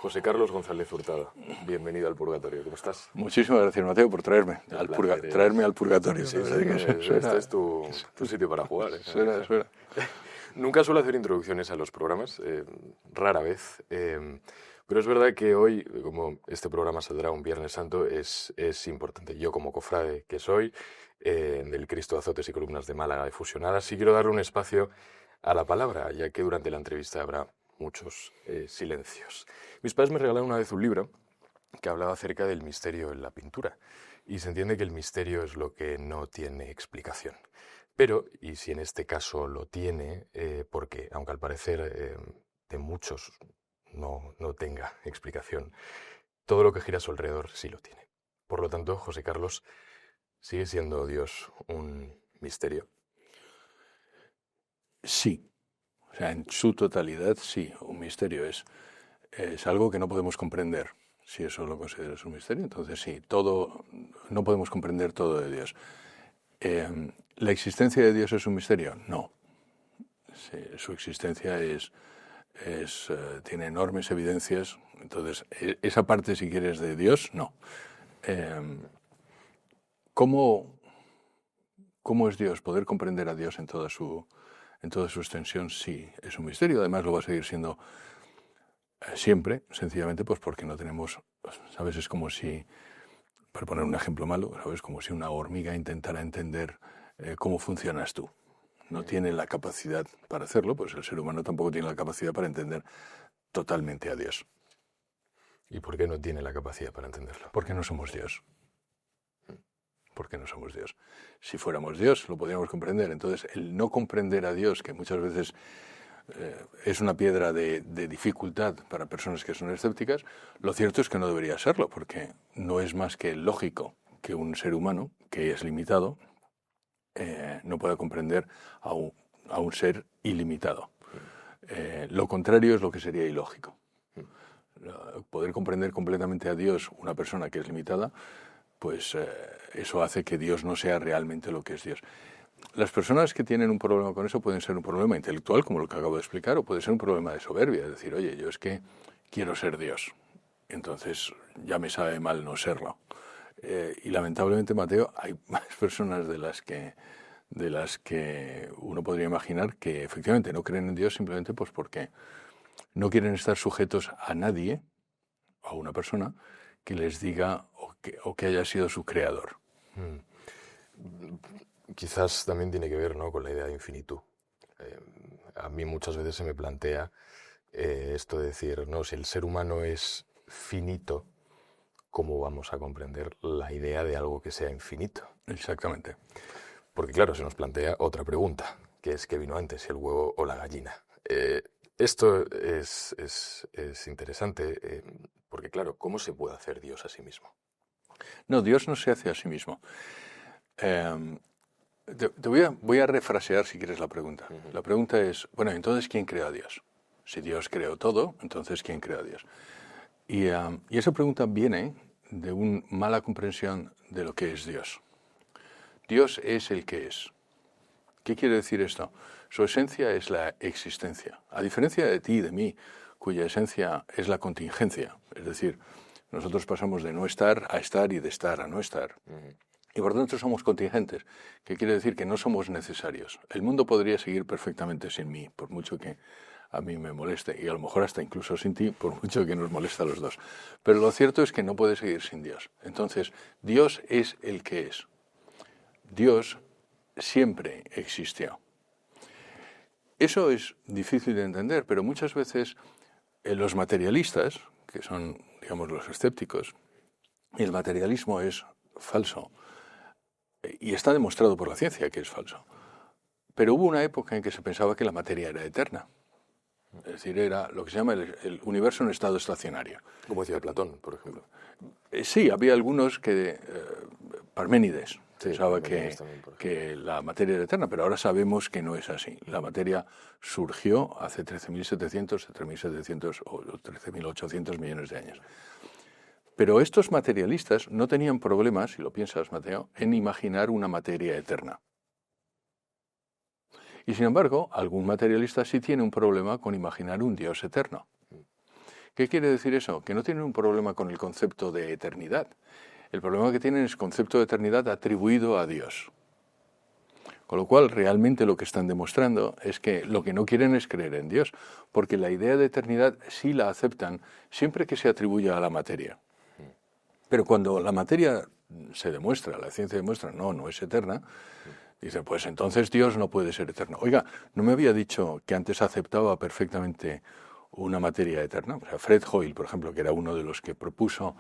José Carlos González Hurtado, bienvenido al Purgatorio. ¿Cómo estás? Muchísimas gracias, Mateo, por traerme al Purgatorio. Sí, este es tu sitio para jugar. Suena. Nunca suelo hacer introducciones a los programas, rara vez, pero es verdad que hoy, como este programa saldrá un Viernes Santo, es importante. Yo, como cofrade que soy, del Cristo de Azotes y Columnas de Málaga de Fusionadas, sí quiero darle un espacio a la palabra, ya que durante la entrevista habrá muchos silencios. Mis padres me regalaron una vez un libro que hablaba acerca del misterio en la pintura, y se entiende que el misterio es lo que no tiene explicación. Pero, y si en este caso lo tiene, porque aunque al parecer de muchos no tenga explicación, todo lo que gira a su alrededor sí lo tiene. Por lo tanto, José Carlos, ¿sigue siendo Dios un misterio? Sí. O sea, en su totalidad, sí, un misterio es algo que no podemos comprender. Si eso lo consideras un misterio, entonces sí, no podemos comprender todo de Dios. ¿La existencia de Dios es un misterio? No. Sí, su existencia tiene enormes evidencias. Entonces, esa parte, si quieres, de Dios, no. ¿Cómo es Dios? Poder comprender a Dios en toda su extensión, sí, es un misterio. Además, lo va a seguir siendo siempre, sencillamente, pues porque no tenemos, ¿sabes? Es como si, para poner un ejemplo malo, ¿sabes? Como si una hormiga intentara entender cómo funcionas tú. No tiene la capacidad para hacerlo, pues el ser humano tampoco tiene la capacidad para entender totalmente a Dios. ¿Y por qué no tiene la capacidad para entenderlo? Porque no somos Dios. Porque no somos Dios. Si fuéramos Dios, lo podríamos comprender. Entonces, el no comprender a Dios, que muchas veces es una piedra de dificultad para personas que son escépticas, lo cierto es que no debería serlo, porque no es más que lógico que un ser humano, que es limitado, no pueda comprender a un ser ilimitado. Lo contrario es lo que sería ilógico. Poder comprender completamente a Dios, una persona que es limitada, pues eso hace que Dios no sea realmente lo que es Dios. Las personas que tienen un problema con eso pueden ser un problema intelectual, como lo que acabo de explicar, o puede ser un problema de soberbia, es decir, oye, yo es que quiero ser Dios, entonces ya me sabe mal no serlo. Y lamentablemente, Mateo, hay más personas de las que uno podría imaginar que efectivamente no creen en Dios simplemente pues porque no quieren estar sujetos a nadie, a una persona, que les diga o que haya sido su creador. Quizás también tiene que ver, ¿no?, con la idea de infinitud. A mí muchas veces se me plantea esto de decir, no, si el ser humano es finito, ¿cómo vamos a comprender la idea de algo que sea infinito? Exactamente. Porque claro, se nos plantea otra pregunta, que es ¿qué vino antes, el huevo o la gallina? Esto es interesante, porque claro, ¿cómo se puede hacer Dios a sí mismo? No, Dios no se hace a sí mismo. Voy a refrasear, si quieres, la pregunta. Uh-huh. La pregunta es, bueno, entonces, ¿quién creó a Dios? Si Dios creó todo, entonces, ¿quién creó a Dios? Y esa pregunta viene de una mala comprensión de lo que es Dios. Dios es el que es. ¿Qué quiere decir esto? Su esencia es la existencia. A diferencia de ti y de mí, cuya esencia es la contingencia. Es decir, nosotros pasamos de no estar a estar y de estar a no estar. Uh-huh. Y por lo tanto somos contingentes, que quiere decir que no somos necesarios. El mundo podría seguir perfectamente sin mí, por mucho que a mí me moleste, y a lo mejor hasta incluso sin ti, por mucho que nos moleste a los dos. Pero lo cierto es que no puede seguir sin Dios. Entonces, Dios es el que es. Dios siempre existió. Eso es difícil de entender, pero muchas veces los materialistas, que son, digamos, los escépticos, y el materialismo es falso, y está demostrado por la ciencia que es falso. Pero hubo una época en que se pensaba que la materia era eterna. Es decir, era lo que se llama el universo en estado estacionario. Como decía Platón, por ejemplo. Sí, había algunos que... Parménides pensaba también, que la materia era eterna, pero ahora sabemos que no es así. La materia surgió hace 13.700, 13.700 o 13.800 millones de años. Pero estos materialistas no tenían problemas, si lo piensas, Mateo, en imaginar una materia eterna. Y sin embargo, algún materialista sí tiene un problema con imaginar un Dios eterno. ¿Qué quiere decir eso? Que no tienen un problema con el concepto de eternidad. El problema que tienen es el concepto de eternidad atribuido a Dios. Con lo cual, realmente lo que están demostrando es que lo que no quieren es creer en Dios, porque la idea de eternidad sí la aceptan siempre que se atribuya a la materia. Pero cuando la materia se demuestra, la ciencia demuestra, no es eterna, dicen, pues entonces Dios no puede ser eterno. Oiga, ¿no me había dicho que antes aceptaba perfectamente una materia eterna? O sea, Fred Hoyle, por ejemplo, que era uno de los que propuso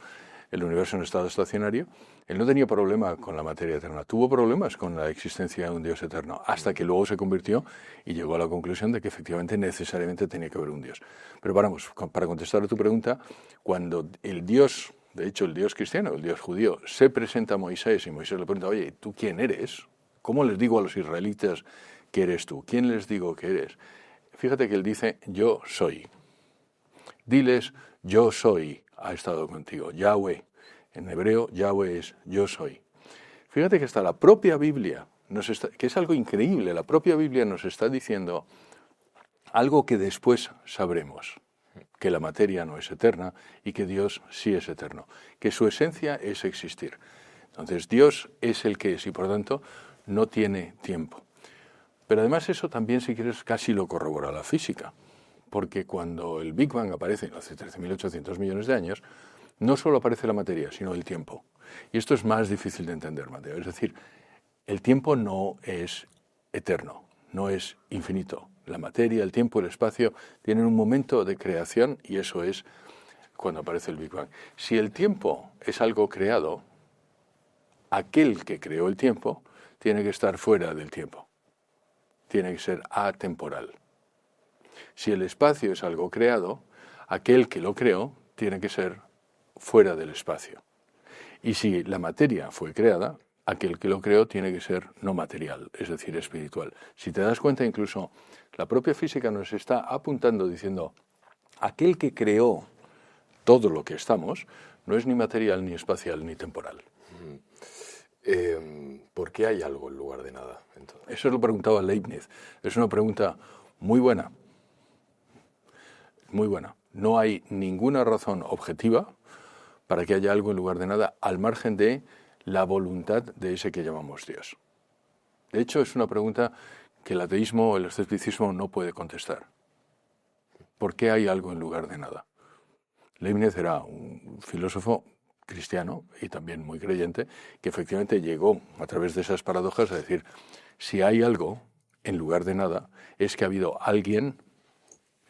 el universo en estado estacionario, él no tenía problema con la materia eterna, tuvo problemas con la existencia de un Dios eterno, hasta que luego se convirtió y llegó a la conclusión de que efectivamente necesariamente tenía que haber un Dios. Pero vamos, para contestar a tu pregunta, cuando el Dios, de hecho el Dios cristiano, el Dios judío, se presenta a Moisés y Moisés le pregunta, oye, ¿tú quién eres? ¿Cómo les digo a los israelitas que eres tú? ¿Quién les digo que eres? Fíjate que él dice, yo soy. Diles, yo soy, ha estado contigo, Yahweh. En hebreo, Yahweh es yo soy. Fíjate que hasta la propia Biblia, que es algo increíble, la propia Biblia nos está diciendo algo que después sabremos, que la materia no es eterna y que Dios sí es eterno, que su esencia es existir. Entonces Dios es el que es y por tanto no tiene tiempo. Pero además eso también, si quieres, casi lo corrobora la física. Porque cuando el Big Bang aparece hace 13.800 millones de años, no solo aparece la materia, sino el tiempo. Y esto es más difícil de entender, Mateo. Es decir, el tiempo no es eterno, no es infinito. La materia, el tiempo, el espacio tienen un momento de creación y eso es cuando aparece el Big Bang. Si el tiempo es algo creado, aquel que creó el tiempo tiene que estar fuera del tiempo. Tiene que ser atemporal. Si el espacio es algo creado, aquel que lo creó tiene que ser fuera del espacio. Y si la materia fue creada, aquel que lo creó tiene que ser no material, es decir, espiritual. Si te das cuenta, incluso la propia física nos está apuntando diciendo, aquel que creó todo lo que estamos no es ni material, ni espacial, ni temporal. ¿Por qué hay algo en lugar de nada? Entonces? Eso lo preguntaba Leibniz. Es una pregunta muy buena. Muy buena. No hay ninguna razón objetiva para que haya algo en lugar de nada, al margen de la voluntad de ese que llamamos Dios. De hecho, es una pregunta que el ateísmo o el escepticismo no puede contestar. ¿Por qué hay algo en lugar de nada? Leibniz era un filósofo cristiano y también muy creyente, que efectivamente llegó a través de esas paradojas a decir, si hay algo en lugar de nada, es que ha habido alguien,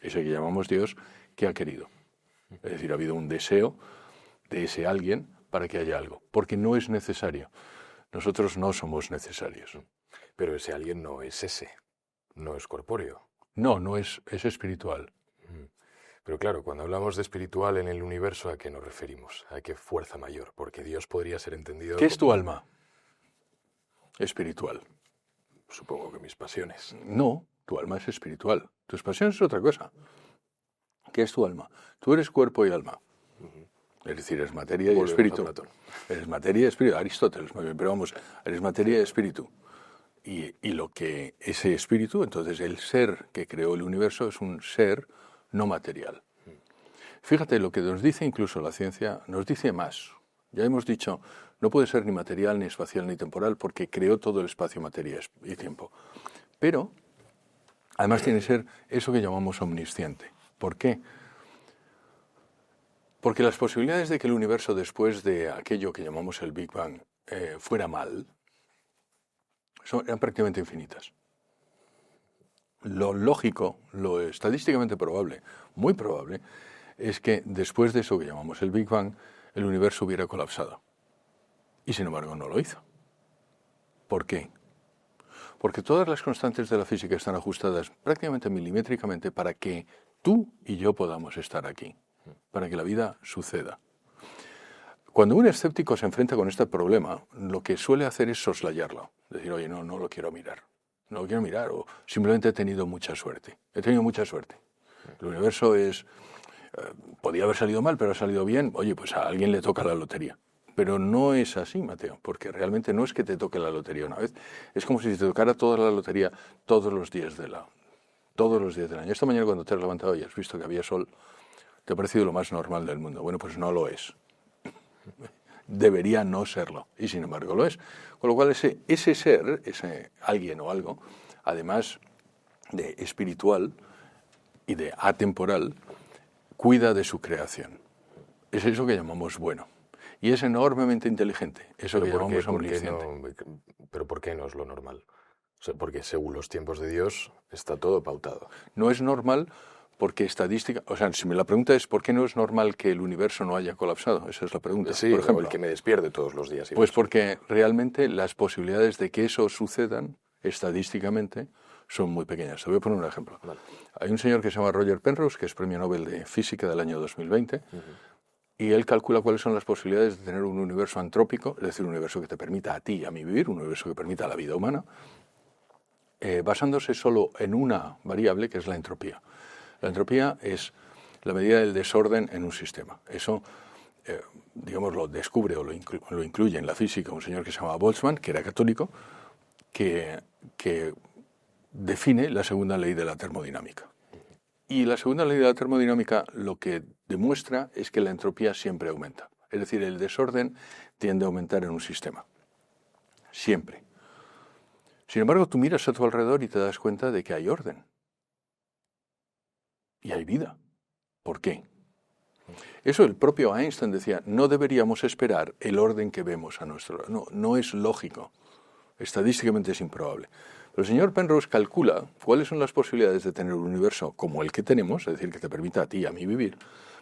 ese que llamamos Dios, que ha querido. Es decir, ha habido un deseo de ese alguien para que haya algo, porque no es necesario. Nosotros no somos necesarios. Pero ese alguien no es ese, no es corpóreo. No es espiritual. Pero claro, cuando hablamos de espiritual en el universo, ¿a qué nos referimos? ¿A qué fuerza mayor? Porque Dios podría ser entendido ¿Qué es tu alma? Espiritual. Supongo que mis pasiones. No, tu alma es espiritual. Tus pasiones es otra cosa. ¿Qué es tu alma? Tú eres cuerpo y alma. Es decir, eres materia y espíritu. Eres materia y espíritu. Aristóteles, pero vamos, eres materia y espíritu. Y lo que ese espíritu, entonces el ser que creó el universo es un ser no material. Fíjate, lo que nos dice incluso la ciencia, nos dice más. Ya hemos dicho, no puede ser ni material, ni espacial, ni temporal, porque creó todo el espacio, materia y tiempo. Pero, además tiene que ser eso que llamamos omnisciente. ¿Por qué? Porque las posibilidades de que el universo, después de aquello que llamamos el Big Bang, fuera mal, eran prácticamente infinitas. Lo lógico, lo estadísticamente probable, muy probable, es que después de eso que llamamos el Big Bang, el universo hubiera colapsado. Y sin embargo no lo hizo. ¿Por qué? Porque todas las constantes de la física están ajustadas prácticamente milimétricamente para que tú y yo podamos estar aquí, para que la vida suceda. Cuando un escéptico se enfrenta con este problema, lo que suele hacer es soslayarlo. Decir, oye, no lo quiero mirar. No lo quiero mirar, o simplemente he tenido mucha suerte. He tenido mucha suerte. El universo podía haber salido mal, pero ha salido bien. Oye, pues a alguien le toca la lotería. Pero no es así, Mateo, porque realmente no es que te toque la lotería una vez. Es como si te tocara toda la lotería todos los días del año. Esta mañana cuando te has levantado y has visto que había sol, te ha parecido lo más normal del mundo. Bueno, pues no lo es. Debería no serlo, y sin embargo lo es. Con lo cual ese ser, ese alguien o algo, además de espiritual y de atemporal, cuida de su creación. Es eso que llamamos bueno. Y es enormemente inteligente, eso que llamamos omnisciente. Pero ¿por qué no es lo normal? O sea, porque según los tiempos de Dios está todo pautado. No es normal porque estadística... O sea, si me la pregunta es ¿por qué no es normal que el universo no haya colapsado? Esa es la pregunta. Sí, por ejemplo, o el que me despierte todos los días. Pues porque realmente las posibilidades de que eso sucedan estadísticamente son muy pequeñas. Te voy a poner un ejemplo. Vale. Hay un señor que se llama Roger Penrose, que es premio Nobel de Física del año 2020, y él calcula cuáles son las posibilidades de tener un universo antrópico, es decir, un universo que te permita a ti y a mí vivir, un universo que permita la vida humana, basándose solo en una variable, que es la entropía. La entropía es la medida del desorden en un sistema. Eso, digamos, lo descubre o lo incluye en la física un señor que se llama Boltzmann, que era católico, que define la segunda ley de la termodinámica. Y la segunda ley de la termodinámica lo que demuestra es que la entropía siempre aumenta. Es decir, el desorden tiende a aumentar en un sistema. Siempre. Sin embargo, tú miras a tu alrededor y te das cuenta de que hay orden. Y hay vida. ¿Por qué? Eso el propio Einstein decía, no deberíamos esperar el orden que vemos a nuestro lado. No es lógico. Estadísticamente es improbable. Pero el señor Penrose calcula cuáles son las posibilidades de tener un universo como el que tenemos, es decir, que te permita a ti y a mí vivir,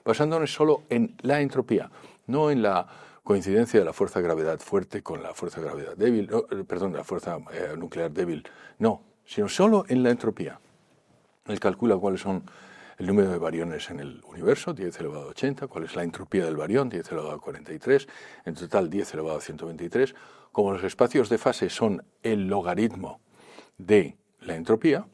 basándonos solo en la entropía, no en la coincidencia de la fuerza de gravedad fuerte con la fuerza de gravedad débil, la fuerza nuclear débil, no, sino solo en la entropía. Él calcula cuáles son el número de bariones en el universo, 10 elevado a 80, cuál es la entropía del barión, 10 elevado a 43, en total 10 elevado a 123. Como los espacios de fase son el logaritmo de la entropía,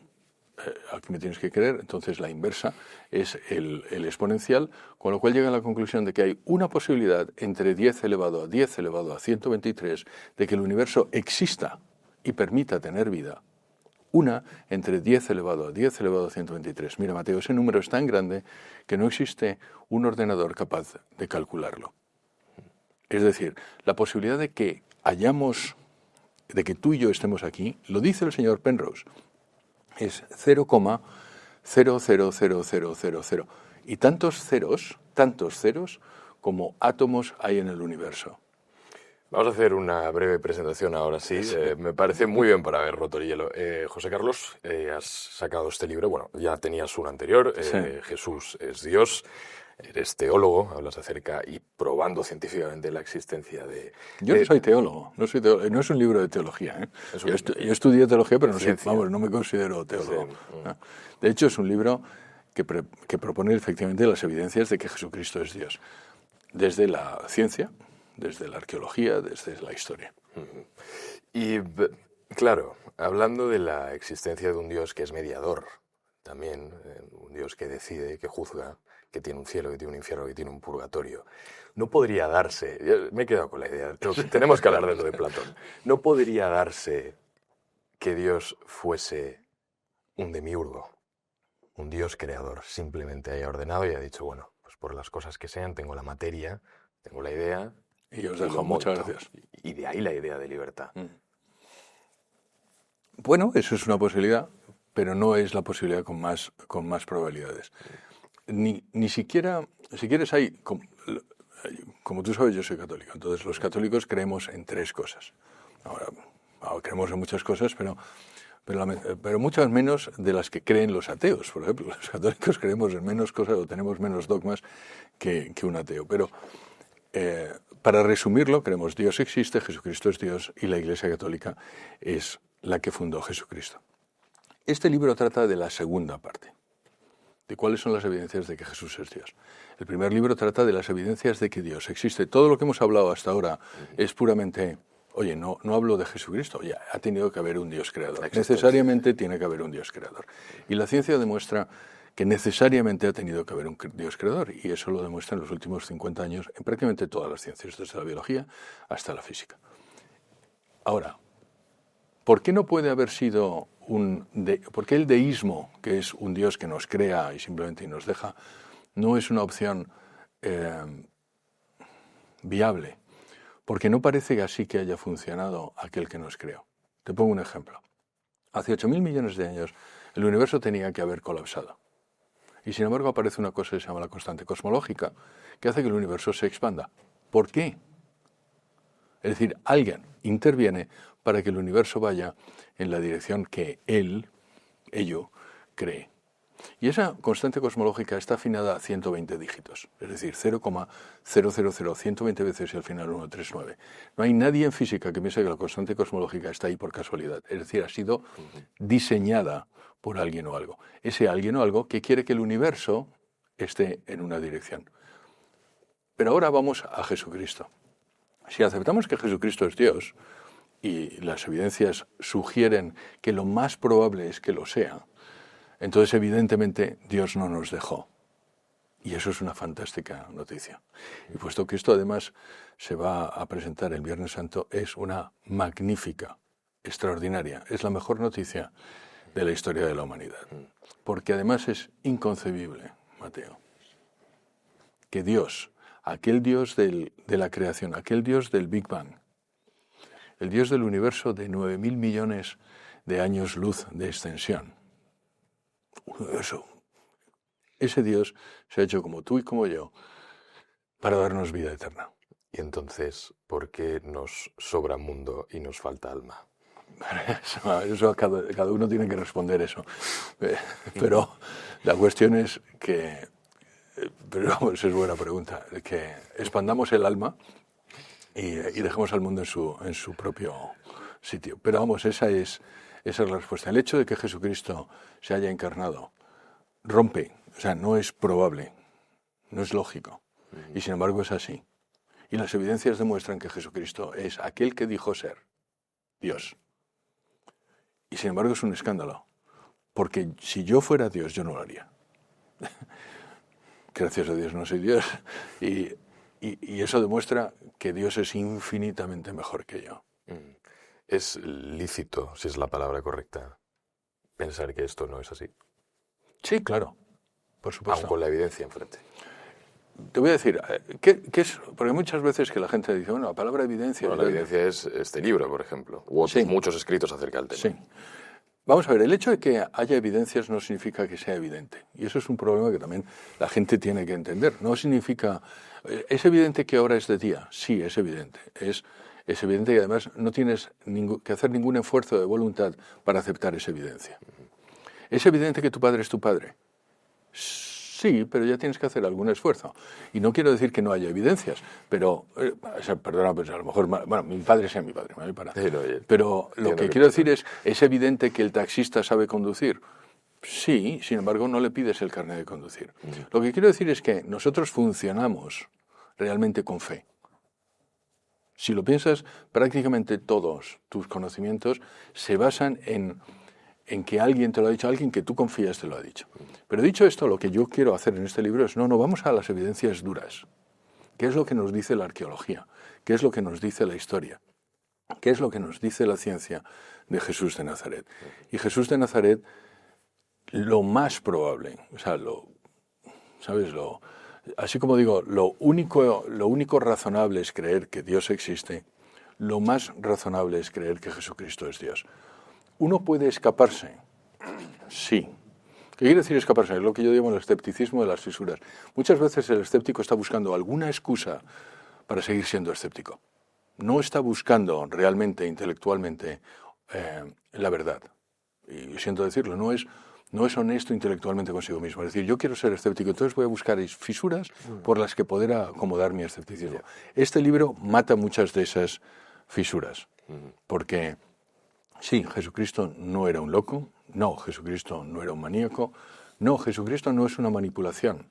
aquí me tienes que creer, entonces la inversa es el exponencial, con lo cual llega a la conclusión de que hay una posibilidad entre 10 elevado a 10 elevado a 123 de que el universo exista y permita tener vida. Una entre 10 elevado a 10 elevado a 123. Mira, Mateo, ese número es tan grande que no existe un ordenador capaz de calcularlo. Es decir, la posibilidad de que tú y yo estemos aquí, lo dice el señor Penrose, es 0,000000. Y tantos ceros como átomos hay en el universo. Vamos a hacer una breve presentación ahora, sí. Me parece muy bien para haber roto el hielo. José Carlos, has sacado este libro, bueno, ya tenías uno anterior, Sí. Jesús es Dios. Eres teólogo, hablas acerca y probando científicamente la existencia de... Yo no soy teólogo, no es un libro de teología. Yo estudié teología, pero no me considero teólogo. Sí. De hecho, es un libro que propone efectivamente las evidencias de que Jesucristo es Dios, desde la ciencia, desde la arqueología, desde la historia. Y, claro, hablando de la existencia de un Dios que es mediador, también un Dios que decide, que juzga, que tiene un cielo, que tiene un infierno, que tiene un purgatorio. No podría darse, me he quedado con la idea, tenemos que hablar de lo de Platón, no podría darse que Dios fuese un demiurgo, un Dios creador, simplemente haya ordenado y haya dicho, bueno, pues por las cosas que sean, tengo la materia, tengo la idea... Y os dejo, muchas gracias. Y de ahí la idea de libertad. Bueno, eso es una posibilidad, pero no es la posibilidad con más probabilidades. Ni siquiera, si quieres, hay, como tú sabes, yo soy católico, entonces los católicos creemos en tres cosas. Ahora creemos en muchas cosas, pero muchas menos de las que creen los ateos. Por ejemplo, los católicos creemos en menos cosas o tenemos menos dogmas que un ateo. Pero para resumirlo, creemos Dios existe, Jesucristo es Dios y la Iglesia Católica es la que fundó Jesucristo. Este libro trata de la segunda parte, de cuáles son las evidencias de que Jesús es Dios. El primer libro trata de las evidencias de que Dios existe. Todo lo que hemos hablado hasta ahora es puramente, oye, no hablo de Jesucristo, oye, ha tenido que haber un Dios creador. Necesariamente tiene que haber un Dios creador. Y la ciencia demuestra que necesariamente ha tenido que haber un Dios creador, y eso lo demuestra en los últimos 50 años en prácticamente todas las ciencias, desde la biología hasta la física. Ahora, ¿por qué no puede haber sido por qué el deísmo, que es un Dios que nos crea y simplemente nos deja, no es una opción viable, porque no parece que así que haya funcionado aquel que nos creó. Te pongo un ejemplo. Hace 8.000 millones de años el universo tenía que haber colapsado. Y sin embargo aparece una cosa que se llama la constante cosmológica, que hace que el universo se expanda. ¿Por qué? Es decir, alguien interviene para que el universo vaya en la dirección que ello, cree. Y esa constante cosmológica está afinada a 120 dígitos, es decir, 0,000120 veces y al final 139. No hay nadie en física que piense que la constante cosmológica está ahí por casualidad. Es decir, ha sido diseñada por alguien o algo. Ese alguien o algo que quiere que el universo esté en una dirección. Pero ahora vamos a Jesucristo. Si aceptamos que Jesucristo es Dios, y las evidencias sugieren que lo más probable es que lo sea, entonces evidentemente Dios no nos dejó. Y eso es una fantástica noticia. Y puesto que esto además se va a presentar el Viernes Santo, es una magnífica, extraordinaria, es la mejor noticia de la historia de la humanidad. Porque además es inconcebible, Mateo, que Dios, aquel Dios de la creación, aquel Dios del Big Bang, el Dios del universo de 9.000 millones de años luz de extensión, ese Dios se ha hecho como tú y como yo para darnos vida eterna. Y entonces, ¿por qué nos sobra mundo y nos falta alma? Eso cada uno tiene que responder eso. Pero la cuestión es que, pero vamos, es buena pregunta, que expandamos el alma y dejemos al mundo en su propio sitio. Pero vamos, esa es la respuesta. El hecho de que Jesucristo se haya encarnado rompe, o sea, no es probable, no es lógico, y sin embargo es así. Y las evidencias demuestran que Jesucristo es aquel que dijo ser Dios. Y sin embargo es un escándalo, porque si yo fuera Dios, yo no lo haría. Gracias a Dios no soy Dios. Y eso demuestra que Dios es infinitamente mejor que yo. ¿Es lícito, si es la palabra correcta, pensar que esto no es así? Sí, claro, por supuesto. Aun con la evidencia enfrente. Te voy a decir, ¿qué es? Porque muchas veces que la gente dice, bueno, la palabra evidencia... Bueno, la evidencia es este libro, por ejemplo, u otros muchos escritos acerca del tema. Sí. Vamos a ver, el hecho de que haya evidencias no significa que sea evidente. Y eso es un problema que también la gente tiene que entender. No significa... ¿Es evidente que ahora es de día? Sí, es evidente. Es evidente que además no tienes que hacer ningún esfuerzo de voluntad para aceptar esa evidencia. ¿Es evidente que tu padre es tu padre? Sí, pero ya tienes que hacer algún esfuerzo. Y no quiero decir que no haya evidencias, pero, perdona, pues a lo mejor, bueno, mi padre sea mi padre, ¿vale? Pero lo que quiero decir ¿es evidente que el taxista sabe conducir? Sí, sin embargo, no le pides el carnet de conducir. Lo que quiero decir es que nosotros funcionamos realmente con fe. Si lo piensas, prácticamente todos tus conocimientos se basan en que alguien te lo ha dicho, alguien que tú confías te lo ha dicho. Pero dicho esto, lo que yo quiero hacer en este libro es, no, vamos a las evidencias duras. ¿Qué es lo que nos dice la arqueología? ¿Qué es lo que nos dice la historia? ¿Qué es lo que nos dice la ciencia de Jesús de Nazaret? Y Jesús de Nazaret, lo más probable, o sea, así como digo, lo único razonable es creer que Dios existe, lo más razonable es creer que Jesucristo es Dios. ¿Uno puede escaparse? Sí. ¿Qué quiere decir escaparse? Es lo que yo digo en el escepticismo de las fisuras. Muchas veces el escéptico está buscando alguna excusa para seguir siendo escéptico. No está buscando realmente, intelectualmente, la verdad. Y siento decirlo, no es honesto intelectualmente consigo mismo. Es decir, yo quiero ser escéptico, entonces voy a buscar fisuras por las que poder acomodar mi escepticismo. Este libro mata muchas de esas fisuras, porque... sí, Jesucristo no era un loco, no, Jesucristo no era un maníaco, no, Jesucristo no es una manipulación,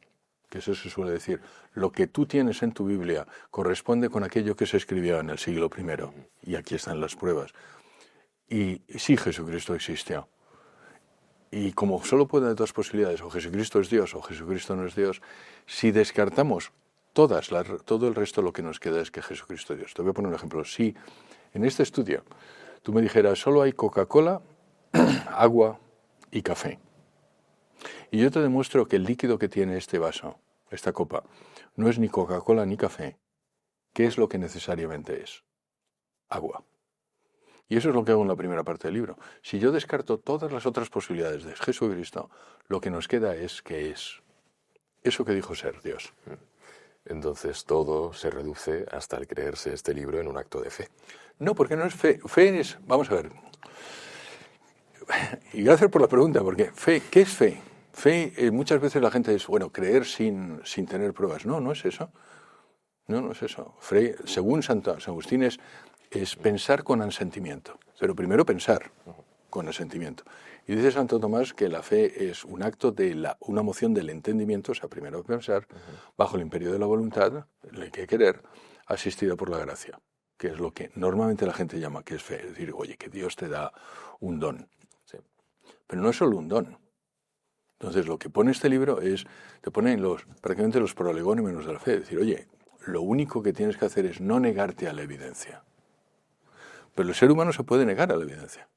que eso se suele decir. Lo que tú tienes en tu Biblia corresponde con aquello que se escribió en el siglo I, y aquí están las pruebas. Y sí, Jesucristo existió. Y como solo puede haber dos posibilidades, o Jesucristo es Dios o Jesucristo no es Dios, si descartamos todo el resto, lo que nos queda es que Jesucristo es Dios. Te voy a poner un ejemplo. Si en este estudio tú me dijeras, solo hay Coca-Cola, agua y café, y yo te demuestro que el líquido que tiene este vaso esta copa, no es ni Coca-Cola ni café, ¿qué es lo que necesariamente es? Agua. Y eso es lo que hago en la primera parte del libro. Si yo descarto todas las otras posibilidades de Jesucristo, lo que nos queda es que es eso que dijo ser Dios. Entonces todo se reduce hasta el creerse este libro en un acto de fe. No, porque no es fe. Fe es, vamos a ver. Y gracias por la pregunta, porque fe, ¿qué es fe? Fe, muchas veces la gente dice, bueno, creer sin tener pruebas. No, no es eso. No es eso. Fe, según San Agustín, es pensar con asentimiento. Pero primero pensar con asentimiento. Y dice Santo Tomás que la fe es un acto de una moción del entendimiento, o sea, primero pensar, bajo el imperio de la voluntad, el que querer, asistida por la gracia, que es lo que normalmente la gente llama que es fe. Es decir, oye, que Dios te da un don. Sí. Pero no es solo un don. Entonces, lo que pone este libro es, te pone prácticamente los prolegómenos de la fe. Es decir, oye, lo único que tienes que hacer es no negarte a la evidencia. Pero el ser humano se puede negar a la evidencia.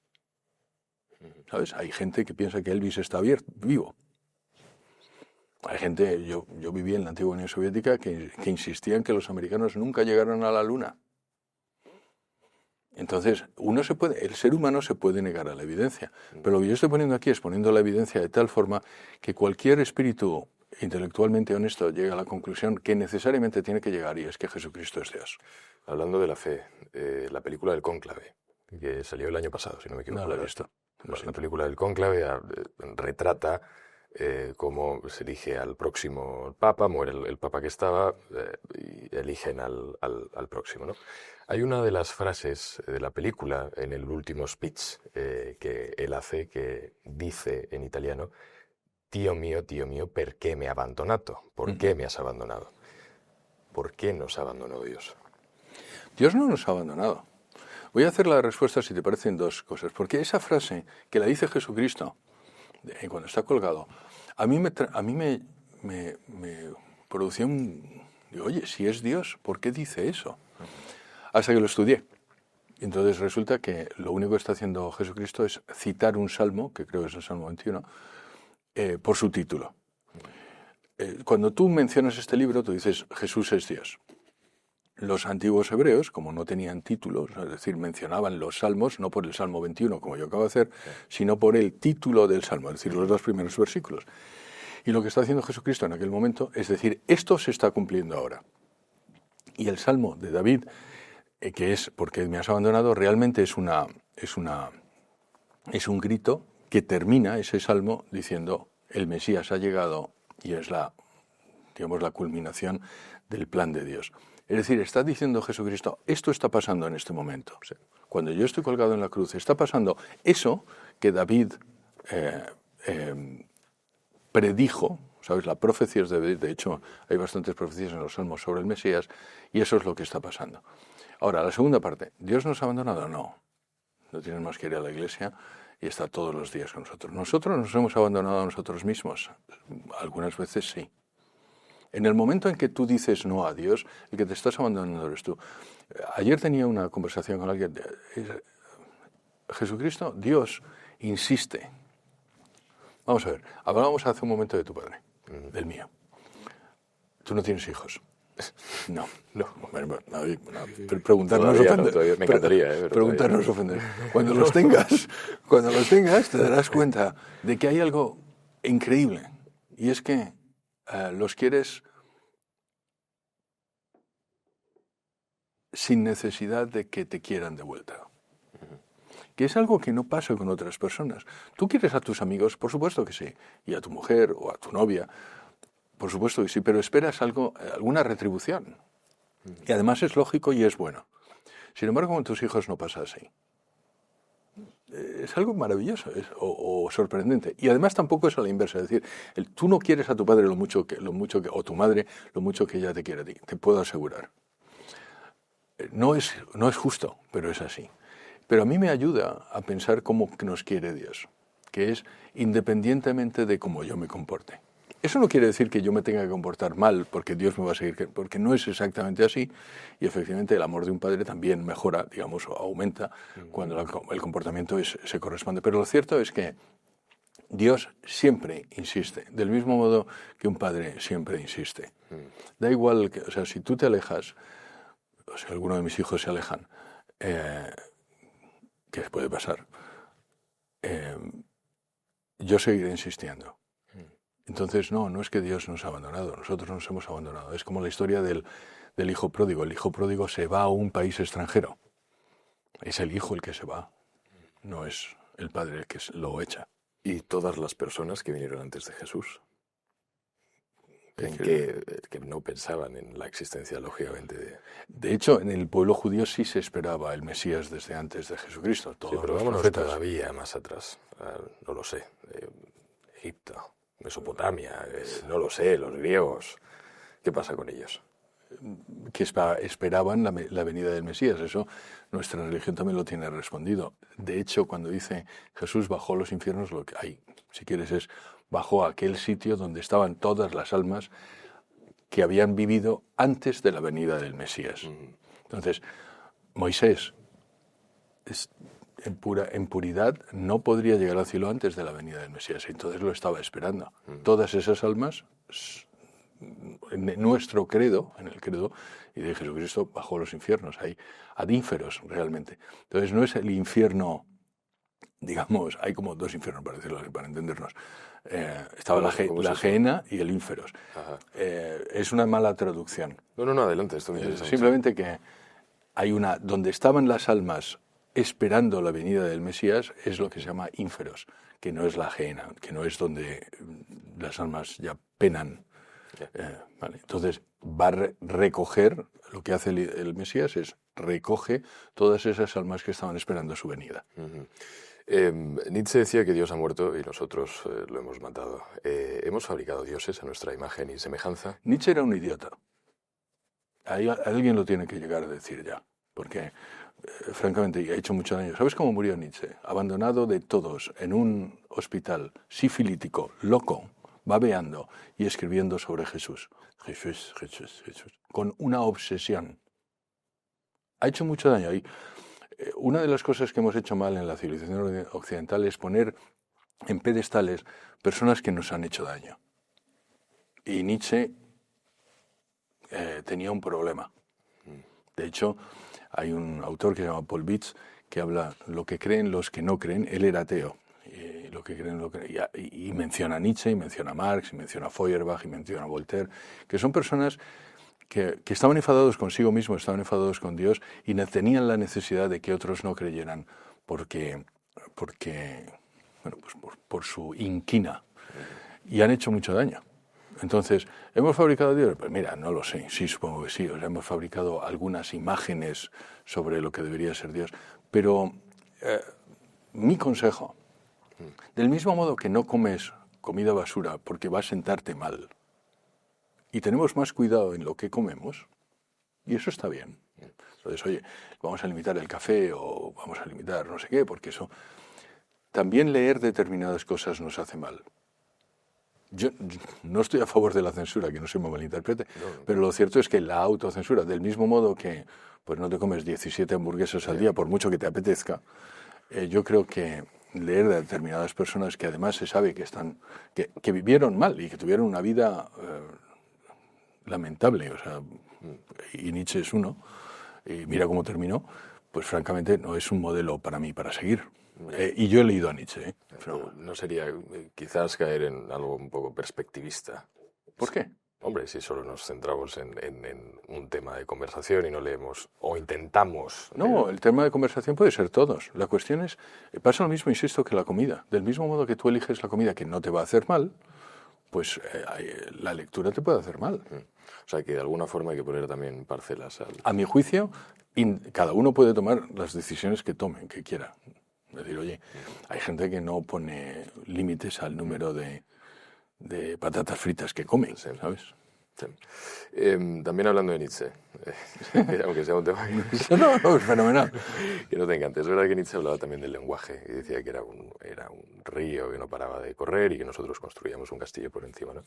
¿Sabes? Hay gente que piensa que Elvis está vivo. Hay gente, yo viví en la antigua Unión Soviética, que insistía en que los americanos nunca llegaron a la Luna. Entonces, el ser humano se puede negar a la evidencia. Pero lo que yo estoy poniendo aquí es poniendo la evidencia de tal forma que cualquier espíritu intelectualmente honesto llega a la conclusión que necesariamente tiene que llegar, y es que Jesucristo es Dios. Hablando de la fe, la película del Cónclave, que salió el año pasado, si no me equivoco. No la he visto. La película del Cónclave retrata cómo se elige al próximo papa, muere el papa que estaba y eligen al próximo, ¿no? Hay una de las frases de la película, en el último speech que él hace, que dice en italiano: Dio mio, ¿perché me ha abbandonato? ¿Por qué me has abandonado? ¿Por qué nos abandonó Dios? Dios no nos ha abandonado. Voy a hacer la respuesta, si te parecen, dos cosas. Porque esa frase que la dice Jesucristo cuando está colgado, a mí me producía digo, oye, si es Dios, ¿por qué dice eso? Hasta que lo estudié. Entonces resulta que lo único que está haciendo Jesucristo es citar un salmo, que creo que es el Salmo 21, por su título. Cuando tú mencionas este libro, tú dices, Jesús es Dios. Los antiguos hebreos, como no tenían títulos, es decir, mencionaban los salmos, no por el Salmo 21, como yo acabo de hacer, sino por el título del salmo, es decir, los dos primeros versículos. Y lo que está haciendo Jesucristo en aquel momento es decir, esto se está cumpliendo ahora. Y el Salmo de David, que es porque me has abandonado, realmente es un grito que termina ese salmo diciendo, el Mesías ha llegado, y es la culminación del plan de Dios. Es decir, está diciendo Jesucristo, esto está pasando en este momento. Sí. Cuando yo estoy colgado en la cruz, está pasando eso que David predijo, ¿sabes? La profecía es de David, de hecho, hay bastantes profecías en los salmos sobre el Mesías, y eso es lo que está pasando. Ahora, la segunda parte, ¿Dios nos ha abandonado? No. No tienes más que ir a la iglesia y está todos los días con nosotros. Nosotros nos hemos abandonado a nosotros mismos. Algunas veces sí. En el momento en que tú dices no a Dios, el que te estás abandonando eres tú. Ayer tenía una conversación con alguien. Jesucristo, Dios, insiste. Vamos a ver, hablábamos hace un momento de tu padre, del mío. Tú no tienes hijos. No. Bueno, preguntar no es ofender. Me encantaría, preguntar no es ofender. Cuando los tengas, te darás cuenta de que hay algo increíble. Y es que los quieres sin necesidad de que te quieran de vuelta. Que es algo que no pasa con otras personas. Tú quieres a tus amigos, por supuesto que sí, y a tu mujer o a tu novia, por supuesto que sí, pero esperas alguna retribución. Y además es lógico y es bueno. Sin embargo, con tus hijos no pasa así. Es algo maravilloso o sorprendente. Y además tampoco es a la inversa. Es decir, tú no quieres a tu padre o tu madre lo mucho que ella te quiere a ti. Te puedo asegurar. No es justo, pero es así. Pero a mí me ayuda a pensar cómo nos quiere Dios, que es independientemente de cómo yo me comporte. Eso no quiere decir que yo me tenga que comportar mal porque Dios me va a seguir, porque no es exactamente así. Y efectivamente el amor de un padre también mejora, digamos, o aumenta cuando el comportamiento se corresponde. Pero lo cierto es que Dios siempre insiste, del mismo modo que un padre siempre insiste. Da igual, o sea, si tú te alejas, o si alguno de mis hijos se alejan, que puede pasar, yo seguiré insistiendo. Entonces, no es que Dios nos ha abandonado, nosotros nos hemos abandonado. Es como la historia del hijo pródigo. El hijo pródigo se va a un país extranjero. Es el hijo el que se va, no es el padre el que lo echa. Y todas las personas que vinieron antes de Jesús, que no pensaban en la existencia, lógicamente, De hecho, en el pueblo judío sí se esperaba el Mesías desde antes de Jesucristo. Sí, pero vámonos todavía más atrás. No lo sé. Egipto, Mesopotamia, no lo sé, los griegos. ¿Qué pasa con ellos? Que esperaban la venida del Mesías. Eso nuestra religión también lo tiene respondido. De hecho, cuando dice Jesús bajó a los infiernos, lo que hay, si quieres, es bajó a aquel sitio donde estaban todas las almas que habían vivido antes de la venida del Mesías. Entonces, Moisés, en puridad, no podría llegar al cielo antes de la venida del Mesías. Entonces lo estaba esperando. Todas esas almas, en nuestro credo, en el credo y de Jesucristo, bajó a los infiernos. Hay adínferos realmente. Entonces no es el infierno, digamos, hay como dos infiernos, para decirlo así, para entendernos. Estaba la Gehenna y el ínferos. Es una mala traducción. No, adelante, esto me interesa simplemente que hay una, donde estaban las almas esperando la venida del Mesías, es lo que se llama ínferos, que no es la Gehenna, que no es donde las almas ya penan. Vale. Entonces va a recoger, lo que hace el Mesías es recoge todas esas almas que estaban esperando su venida. Nietzsche decía que Dios ha muerto y nosotros lo hemos matado. ¿Hemos fabricado dioses a nuestra imagen y semejanza? Nietzsche era un idiota. Alguien lo tiene que llegar a decir ya, porque francamente ha hecho mucho daño. ¿Sabes cómo murió Nietzsche? Abandonado de todos en un hospital sifilítico, loco, babeando y escribiendo sobre Jesús. Jesús, con una obsesión. Ha hecho mucho daño. Y una de las cosas que hemos hecho mal en la civilización occidental es poner en pedestales personas que nos han hecho daño. Y Nietzsche tenía un problema. De hecho, hay un autor que se llama Paul Bitz que habla lo que creen los que no creen. Él era ateo. Y menciona a Nietzsche, y menciona a Marx, y menciona a Feuerbach, y menciona a Voltaire, que son personas que estaban enfadados consigo mismos, estaban enfadados con Dios y tenían la necesidad de que otros no creyeran porque bueno, pues por su inquina. Y han hecho mucho daño. Entonces, ¿hemos fabricado a Dios? Pues mira, no lo sé, sí, supongo que sí. O sea, hemos fabricado algunas imágenes sobre lo que debería ser Dios. Pero mi consejo, del mismo modo que no comes comida basura porque va a sentarte mal, y tenemos más cuidado en lo que comemos, y eso está bien. Entonces, oye, vamos a limitar el café o vamos a limitar no sé qué, porque eso... También leer determinadas cosas nos hace mal. Yo no estoy a favor de la censura, que no se me malinterprete, pero lo cierto es que la autocensura, del mismo modo que pues no te comes 17 hamburguesas al día por mucho que te apetezca, yo creo que leer de determinadas personas que además se sabe que vivieron mal y que tuvieron una vida lamentable, o sea, y Nietzsche es uno, y mira cómo terminó, pues francamente no es un modelo para mí para seguir. Y yo he leído a Nietzsche. Pero no sería quizás caer en algo un poco perspectivista. ¿Por qué? Hombre, si solo nos centramos en un tema de conversación y no leemos o intentamos... No, el tema de conversación puede ser todos. La cuestión es, pasa lo mismo, insisto, que la comida. Del mismo modo que tú eliges la comida que no te va a hacer mal, pues la lectura te puede hacer mal. O sea, que de alguna forma hay que poner también parcelas A mi juicio, cada uno puede tomar las decisiones que tome, que quiera. Es decir, oye, hay gente que no pone límites al número de patatas fritas que come, ¿sabes? Sí. También hablando de Nietzsche, aunque sea un tema no, es fenomenal. Que no te encante. Es verdad que Nietzsche hablaba también del lenguaje y decía que era un río que no paraba de correr y que nosotros construíamos un castillo por encima, ¿no?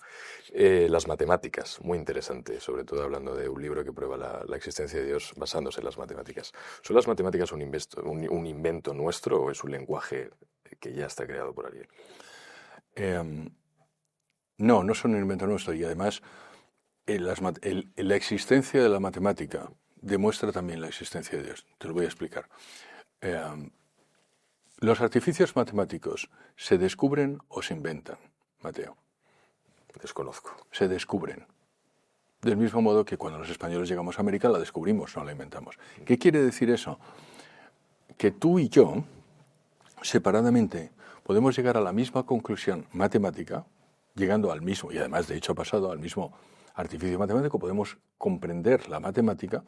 Las matemáticas, muy interesante, sobre todo hablando de un libro que prueba la existencia de Dios basándose en las matemáticas. ¿Son las matemáticas un invento nuestro o es un lenguaje que ya está creado por alguien? No son un invento nuestro, y además la existencia de la matemática demuestra también la existencia de Dios. Te lo voy a explicar. Los artificios matemáticos se descubren o se inventan, Mateo. Desconozco. Se descubren. Del mismo modo que cuando los españoles llegamos a América la descubrimos, no la inventamos. ¿Qué quiere decir eso? Que tú y yo, separadamente, podemos llegar a la misma conclusión matemática, llegando al mismo, y además de hecho ha pasado al mismo artificio matemático, podemos comprender la matemática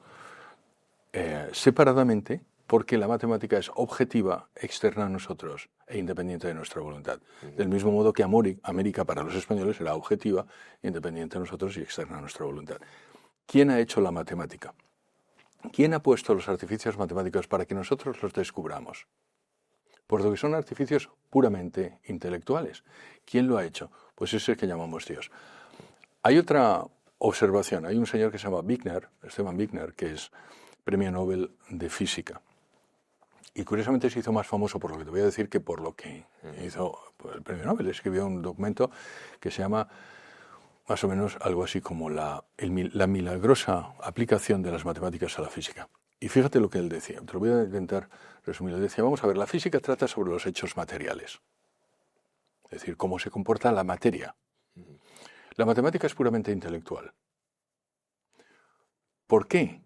separadamente, porque la matemática es objetiva, externa a nosotros e independiente de nuestra voluntad. Del mismo modo que América para los españoles era objetiva, independiente de nosotros y externa a nuestra voluntad. ¿Quién ha hecho la matemática? ¿Quién ha puesto los artificios matemáticos para que nosotros los descubramos? Por lo que son artificios puramente intelectuales. ¿Quién lo ha hecho? Pues ese es el que llamamos Dios. Hay otra observación. Hay un señor que se llama Esteban Wigner, que es Premio Nobel de Física. Y curiosamente se hizo más famoso por lo que te voy a decir que por lo que hizo el Premio Nobel. Escribió un documento que se llama más o menos algo así como la milagrosa aplicación de las matemáticas a la física. Y fíjate lo que él decía. Te lo voy a intentar resumir. Él decía, vamos a ver, la física trata sobre los hechos materiales. Es decir, cómo se comporta la materia. La matemática es puramente intelectual. ¿Por qué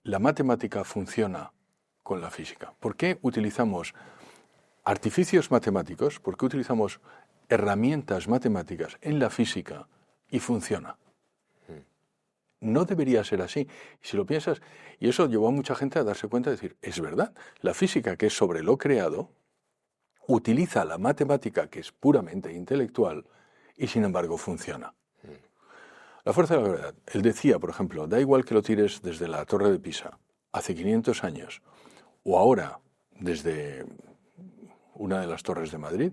la matemática funciona con la física? ¿Por qué utilizamos artificios matemáticos? ¿Por qué utilizamos herramientas matemáticas en la física y funciona? No debería ser así. Si lo piensas, y eso llevó a mucha gente a darse cuenta de decir, es verdad, la física, que es sobre lo creado, utiliza la matemática, que es puramente intelectual, y sin embargo funciona. La fuerza de la gravedad. Él decía, por ejemplo, da igual que lo tires desde la Torre de Pisa, hace 500 años, o ahora, desde una de las torres de Madrid,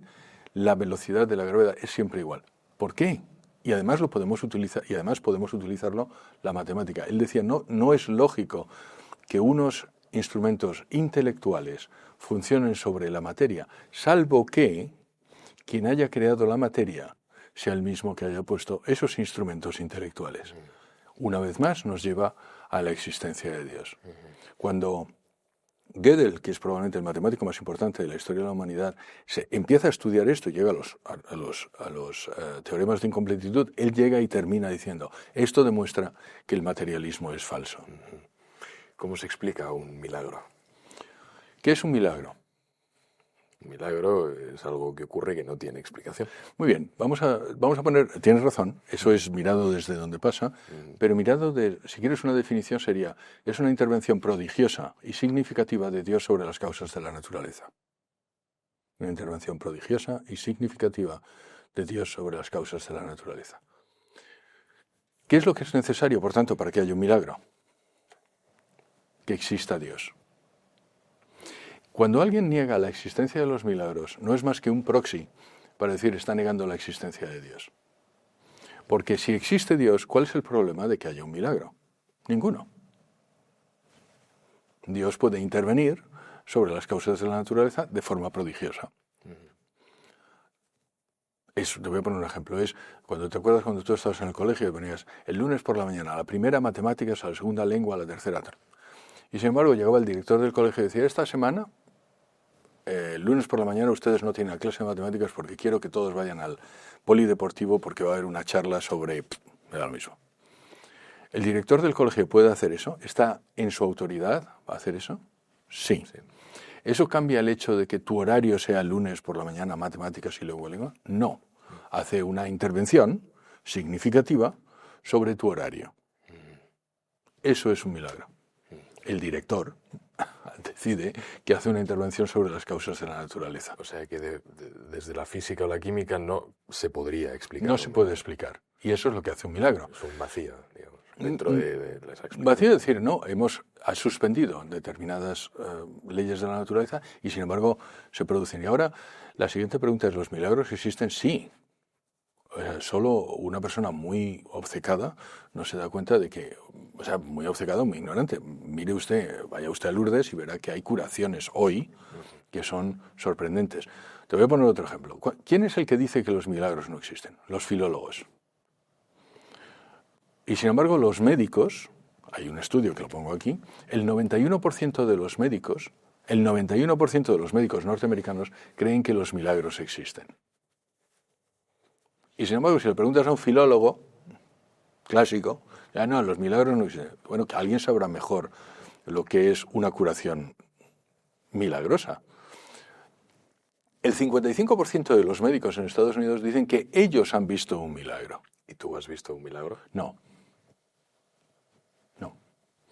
la velocidad de la gravedad es siempre igual. ¿Por qué? Y además podemos utilizarlo la matemática. Él decía, no es lógico que unos instrumentos intelectuales funcionen sobre la materia, salvo que quien haya creado la materia sea el mismo que haya puesto esos instrumentos intelectuales. Una vez más nos lleva a la existencia de Dios. Cuando Gödel, que es probablemente el matemático más importante de la historia de la humanidad, se empieza a estudiar esto y llega a los teoremas de incompletitud, él llega y termina diciendo, esto demuestra que el materialismo es falso. ¿Cómo se explica un milagro? ¿Qué es un milagro? Un milagro es algo que ocurre que no tiene explicación. Muy bien, vamos a poner, tienes razón, eso es mirado desde donde pasa, pero mirado si quieres una definición sería, es una intervención prodigiosa y significativa de Dios sobre las causas de la naturaleza. Una intervención prodigiosa y significativa de Dios sobre las causas de la naturaleza. ¿Qué es lo que es necesario, por tanto, para que haya un milagro? Que exista Dios. Cuando alguien niega la existencia de los milagros, no es más que un proxy para decir está negando la existencia de Dios. Porque si existe Dios, ¿cuál es el problema de que haya un milagro? Ninguno. Dios puede intervenir sobre las causas de la naturaleza de forma prodigiosa. Te voy a poner un ejemplo. Cuando te acuerdas cuando tú estabas en el colegio y venías el lunes por la mañana, a la primera matemáticas, a la segunda lengua, a la tercera. Y sin embargo llegaba el director del colegio y decía, esta semana, el lunes por la mañana ustedes no tienen clase de matemáticas porque quiero que todos vayan al polideportivo porque va a haber una charla sobre... Era lo mismo. ¿El director del colegio puede hacer eso? ¿Está en su autoridad a hacer eso? Sí. ¿Eso cambia el hecho de que tu horario sea el lunes por la mañana matemáticas y luego lengua? No. Hace una intervención significativa sobre tu horario. Eso es un milagro. El director decide que hace una intervención sobre las causas de la naturaleza. O sea que desde la física o la química no se podría explicar. No se puede explicar. Y eso es lo que hace un milagro. Es un vacío, digamos, dentro de esa explicación. Vacío es decir, no, ha suspendido determinadas leyes de la naturaleza y sin embargo se producen. Y ahora la siguiente pregunta es, ¿los milagros existen? Sí. Solo una persona muy obcecada no se da cuenta de que, muy obcecado, muy ignorante. Mire usted, vaya usted a Lourdes y verá que hay curaciones hoy que son sorprendentes. Te voy a poner otro ejemplo. ¿Quién es el que dice que los milagros no existen? Los filólogos. Y sin embargo, los médicos, hay un estudio que lo pongo aquí, el 91% de los médicos, el 91% de los médicos norteamericanos creen que los milagros existen. Y sin embargo, si le preguntas a un filólogo clásico, ya no, los milagros no existen. Bueno, que alguien sabrá mejor lo que es una curación milagrosa. El 55% de los médicos en Estados Unidos dicen que ellos han visto un milagro. ¿Y tú has visto un milagro? No.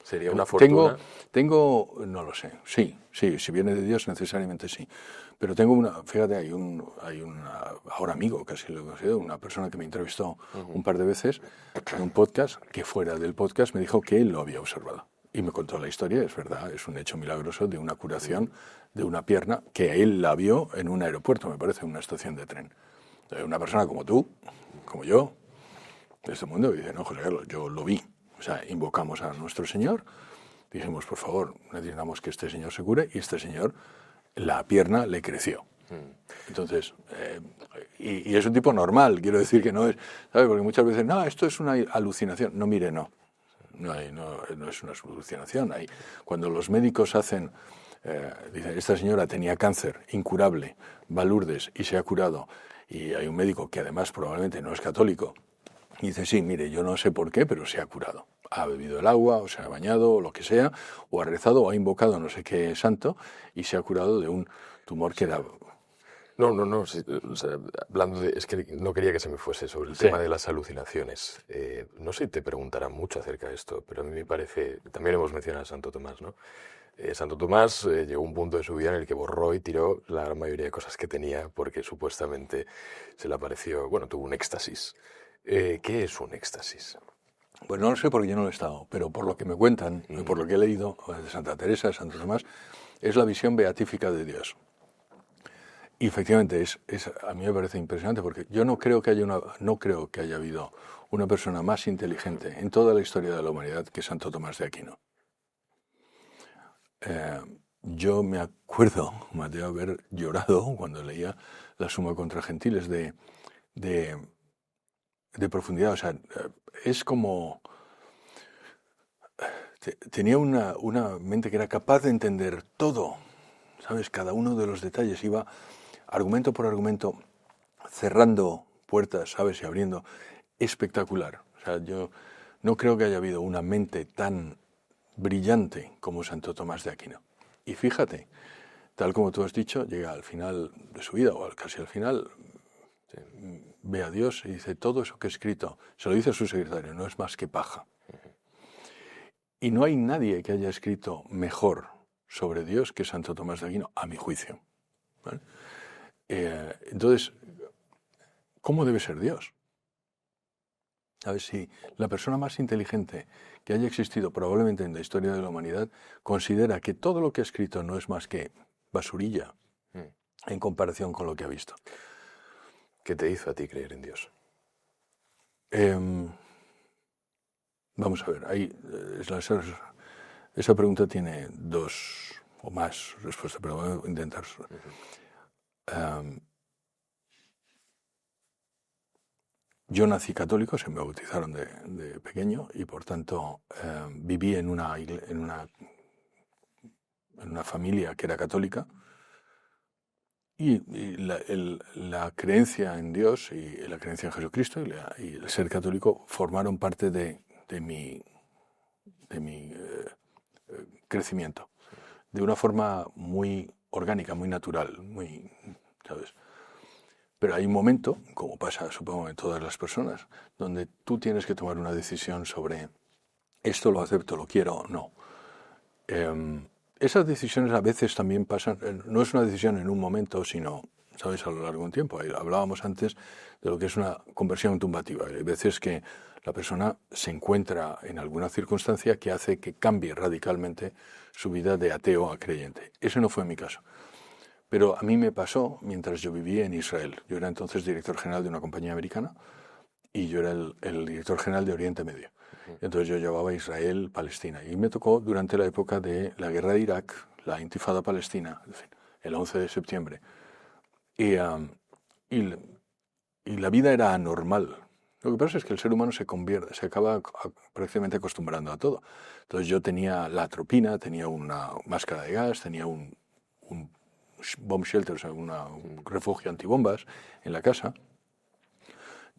¿Sería una fortuna? No lo sé. Sí, si viene de Dios necesariamente sí. Pero tengo fíjate, hay un ahora amigo, casi lo considero, una persona que me entrevistó un par de veces en un podcast, que fuera del podcast me dijo que él lo había observado. Y me contó la historia, es verdad, es un hecho milagroso de una curación de una pierna que él la vio en un aeropuerto, me parece, en una estación de tren. Una persona como tú, como yo, de este mundo, dice, no, José Carlos, yo lo vi. O sea, invocamos a nuestro Señor, dijimos, por favor, necesitamos que este señor se cure, y este señor, la pierna le creció. Entonces, y es un tipo normal, quiero decir que no es, ¿sabes? Porque muchas veces, no, esto es una alucinación. No, mire, no es una alucinación. Cuando los médicos dicen, esta señora tenía cáncer incurable, va a Lourdes y se ha curado, y hay un médico que además probablemente no es católico, y dice, sí, mire, yo no sé por qué, pero se ha curado. Ha bebido el agua, o se ha bañado, o lo que sea, o ha rezado, o ha invocado no sé qué santo, y se ha curado de un tumor que era... No, sí, o sea, hablando de... Es que no quería que se me fuese sobre el tema de las alucinaciones. No sé si te preguntarán mucho acerca de esto, pero a mí me parece... También hemos mencionado a Santo Tomás, ¿no? Santo Tomás llegó a un punto de su vida en el que borró y tiró la gran mayoría de cosas que tenía porque supuestamente se le apareció... Bueno, tuvo un éxtasis. ¿Qué es un éxtasis? Pues no lo sé porque yo no lo he estado, pero por lo que me cuentan, y por lo que he leído de Santa Teresa, de Santo Tomás, es la visión beatífica de Dios. Y efectivamente a mí me parece impresionante porque yo no creo que haya habido una persona más inteligente en toda la historia de la humanidad que Santo Tomás de Aquino. Yo me acuerdo de haber llorado cuando leía la Suma contra Gentiles de profundidad. O sea, es como... Tenía una mente que era capaz de entender todo, ¿sabes? Cada uno de los detalles, iba argumento por argumento cerrando puertas, ¿sabes? Y abriendo. Espectacular. O sea, yo no creo que haya habido una mente tan brillante como Santo Tomás de Aquino. Y fíjate, tal como tú has dicho, llega al final de su vida, o casi al final, ve a Dios y dice, todo eso que he escrito, se lo dice a su secretario, no es más que paja. Y no hay nadie que haya escrito mejor sobre Dios que Santo Tomás de Aquino, a mi juicio. ¿Vale? Entonces, ¿cómo debe ser Dios? A ver, si la persona más inteligente que haya existido probablemente en la historia de la humanidad considera que todo lo que ha escrito no es más que basurilla en comparación con lo que ha visto. ¿Qué te hizo a ti creer en Dios? Vamos a ver, esa pregunta tiene dos o más respuestas, pero voy a intentar. Yo nací católico, se me bautizaron de pequeño y por tanto viví en una familia que era católica y la creencia en Dios y la creencia en Jesucristo y el ser católico formaron parte de mi crecimiento de una forma muy orgánica, muy natural, muy, ¿sabes? Pero hay un momento, como pasa supongo en todas las personas, donde tú tienes que tomar una decisión sobre esto lo acepto, lo quiero o no. Esas decisiones a veces también pasan, no es una decisión en un momento, sino, ¿sabes?, a lo largo de un tiempo. Hablábamos antes de lo que es una conversión tumbativa. Hay veces que la persona se encuentra en alguna circunstancia que hace que cambie radicalmente su vida de ateo a creyente. Ese no fue mi caso. Pero a mí me pasó mientras yo vivía en Israel. Yo era entonces director general de una compañía americana y yo era el director general de Oriente Medio. Entonces yo llevaba Israel, Palestina. Y me tocó durante la época de la guerra de Irak, la intifada palestina, en fin, el 11 de septiembre. Y la vida era anormal. Lo que pasa es que el ser humano se acaba prácticamente acostumbrando a todo. Entonces yo tenía la atropina, tenía una máscara de gas, tenía un bomb shelter, o sea, un refugio antibombas en la casa.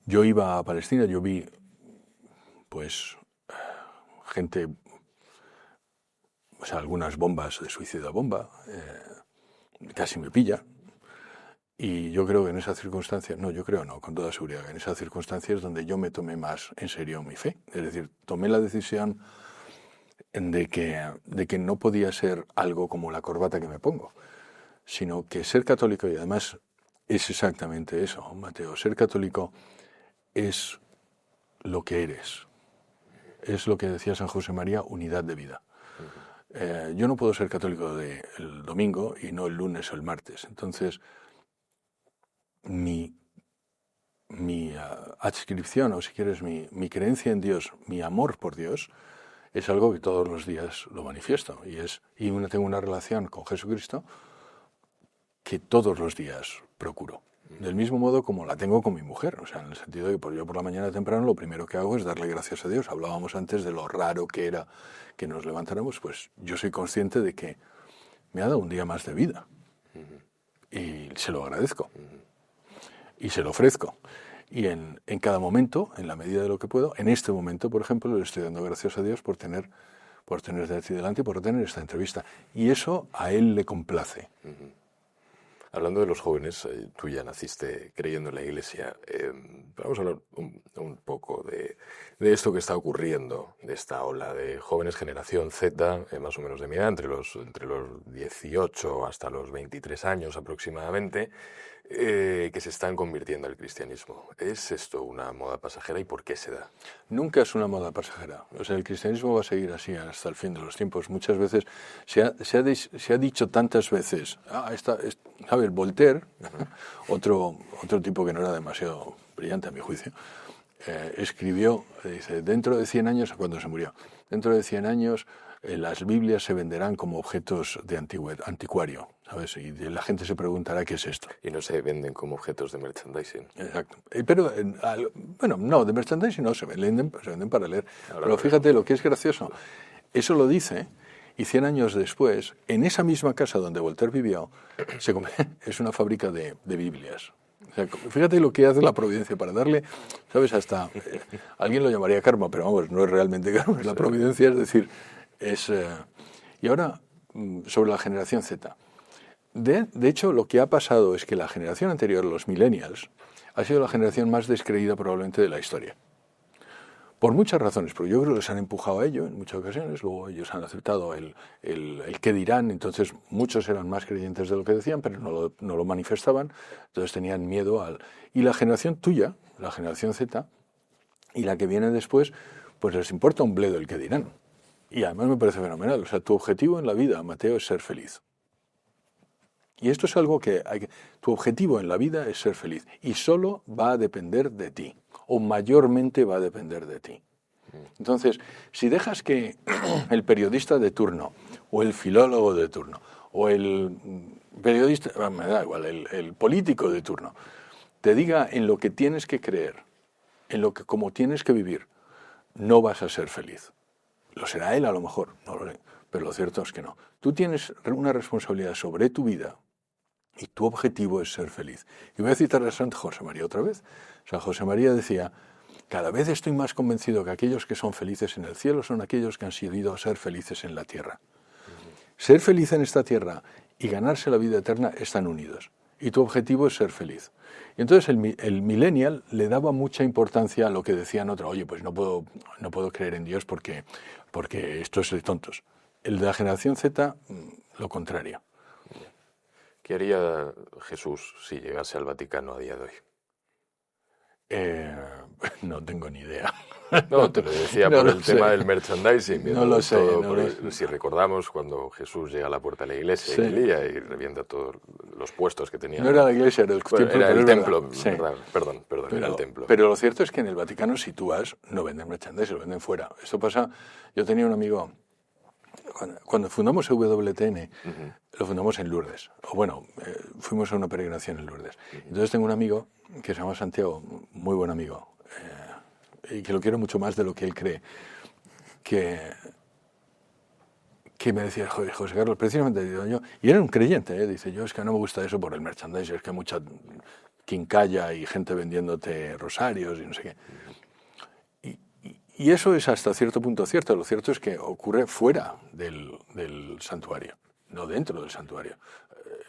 Yo iba a Palestina, yo vi, pues, gente, o sea, algunas bombas de suicidio a bomba, casi me pilla. Y yo creo que en esas circunstancias, con toda seguridad, en esas circunstancias es donde yo me tomé más en serio mi fe. Es decir, tomé la decisión de que no podía ser algo como la corbata que me pongo, sino que ser católico, y además es exactamente eso, Mateo, ser católico es lo que eres. Es lo que decía San José María, unidad de vida. Yo no puedo ser católico el domingo y no el lunes o el martes. Entonces, mi adscripción, o si quieres, mi creencia en Dios, mi amor por Dios, es algo que todos los días lo manifiesto. Y tengo una relación con Jesucristo que todos los días procuro. Del mismo modo como la tengo con mi mujer, o sea, en el sentido de que yo por la mañana temprano lo primero que hago es darle gracias a Dios. Hablábamos antes de lo raro que era que nos levantáramos, pues yo soy consciente de que me ha dado un día más de vida. Y se lo agradezco. Y se lo ofrezco. Y en cada momento, en la medida de lo que puedo, en este momento, por ejemplo, le estoy dando gracias a Dios por tenerte aquí delante y por tener esta entrevista. Y eso a Él le complace. Hablando de los jóvenes, tú ya naciste creyendo en la Iglesia. Vamos a hablar un poco de esto que está ocurriendo, de esta ola de jóvenes generación Z, más o menos de mi edad, entre los 18 hasta los 23 años aproximadamente, que se están convirtiendo al cristianismo. ¿Es esto una moda pasajera y por qué se da? Nunca es una moda pasajera. O sea, el cristianismo va a seguir así hasta el fin de los tiempos. Muchas veces se ha dicho tantas veces, ¿sabes? Voltaire, otro tipo que no era demasiado brillante a mi juicio, escribió, dice, dentro de 100 años, cuando se murió, dentro de 100 años las Biblias se venderán como objetos de anticuario, ¿sabes? Y la gente se preguntará qué es esto. Y no se venden como objetos de merchandising. Exacto. Pero, bueno, no, de merchandising no, se venden para leer. Pero fíjate lo que es gracioso. Eso lo dice, y 100 años después, en esa misma casa donde Voltaire vivió, es una fábrica de Biblias. O sea, fíjate lo que hace la providencia para darle, ¿sabes? Hasta alguien lo llamaría karma, pero vamos, no es realmente karma, es la providencia, es decir, y ahora, sobre la generación Z. De hecho, lo que ha pasado es que la generación anterior, los millennials, ha sido la generación más descreída probablemente de la historia. Por muchas razones, porque yo creo que les han empujado a ello en muchas ocasiones, luego ellos han aceptado el qué dirán, entonces muchos eran más creyentes de lo que decían, pero no lo manifestaban, entonces tenían miedo Y la generación tuya, la generación Z, y la que viene después, pues les importa un bledo el qué dirán. Y además me parece fenomenal, o sea, tu objetivo en la vida, Mateo, es ser feliz. Y esto es algo tu objetivo en la vida es ser feliz, y solo va a depender de ti. O mayormente va a depender de ti. Entonces, si dejas que el periodista de turno, o el filólogo de turno, o el periodista, me da igual, el político de turno, te diga en lo que tienes que creer, cómo tienes que vivir, no vas a ser feliz. Lo será él a lo mejor, no lo sé, pero lo cierto es que no. Tú tienes una responsabilidad sobre tu vida y tu objetivo es ser feliz. Y voy a citar a San José María otra vez. San José María decía, cada vez estoy más convencido que aquellos que son felices en el cielo son aquellos que han sabido ser felices en la tierra. Ser feliz en esta tierra y ganarse la vida eterna están unidos. Y tu objetivo es ser feliz. Y entonces el millennial le daba mucha importancia a lo que decían otros. Oye, pues no puedo creer en Dios porque esto es de tontos. El de la generación Z, lo contrario. ¿Qué haría Jesús si llegase al Vaticano a día de hoy? No tengo ni idea. No, te lo decía por el tema del merchandising. No lo sé. Si recordamos cuando Jesús llega a la puerta de la iglesia y lía y revienta todos los puestos que tenía. No era la iglesia, era el templo. Era el templo, sí. Perdón, era el templo. Pero lo cierto es que en el Vaticano, si tú vas, no venden merchandising, lo venden fuera. Esto pasa, yo tenía un amigo, cuando fundamos WTN, lo fundamos en Lourdes. O bueno, fuimos a una peregrinación en Lourdes. Entonces tengo un amigo que se llama Santiago, muy buen amigo, y que lo quiero mucho más de lo que él cree, que me decía, joder, José Carlos, precisamente, digo yo, y era un creyente, dice, yo es que no me gusta eso por el merchandising, es que hay mucha quincalla y gente vendiéndote rosarios y no sé qué. Y eso es hasta cierto punto cierto. Lo cierto es que ocurre fuera del santuario, no dentro del santuario.